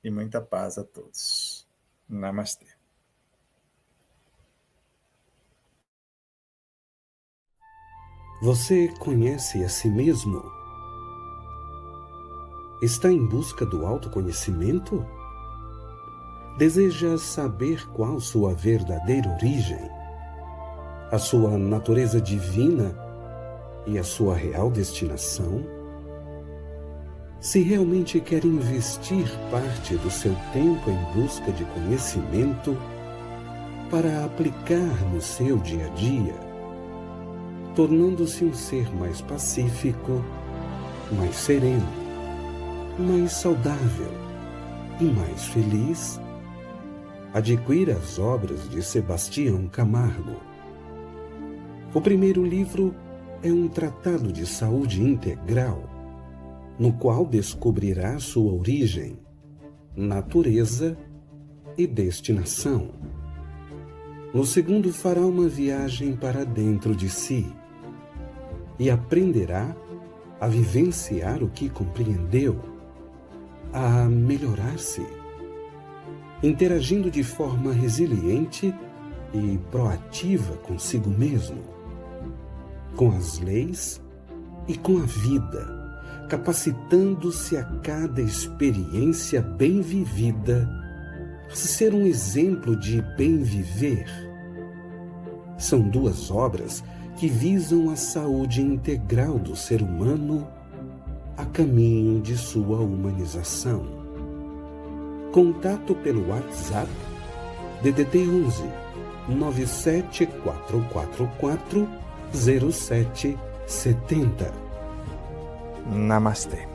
e muita paz a todos. Namastê. Você conhece a si mesmo? Está em busca do autoconhecimento? Deseja saber qual sua verdadeira origem, a sua natureza divina e a sua real destinação? Se realmente quer investir parte do seu tempo em busca de conhecimento para aplicar no seu dia a dia, tornando-se um ser mais pacífico, mais sereno, mais saudável e mais feliz, adquira as obras de Sebastião Camargo. O primeiro livro é um tratado de saúde integral, no qual descobrirá sua origem, natureza e destinação. No segundo, fará uma viagem para dentro de si e aprenderá a vivenciar o que compreendeu, a melhorar-se, interagindo de forma resiliente e proativa consigo mesmo, com as leis e com a vida, capacitando-se a cada experiência bem vivida a ser um exemplo de bem viver. São duas obras que visam a saúde integral do ser humano a caminho de sua humanização. Contato pelo WhatsApp DDD 11 97444 0770. Namastê.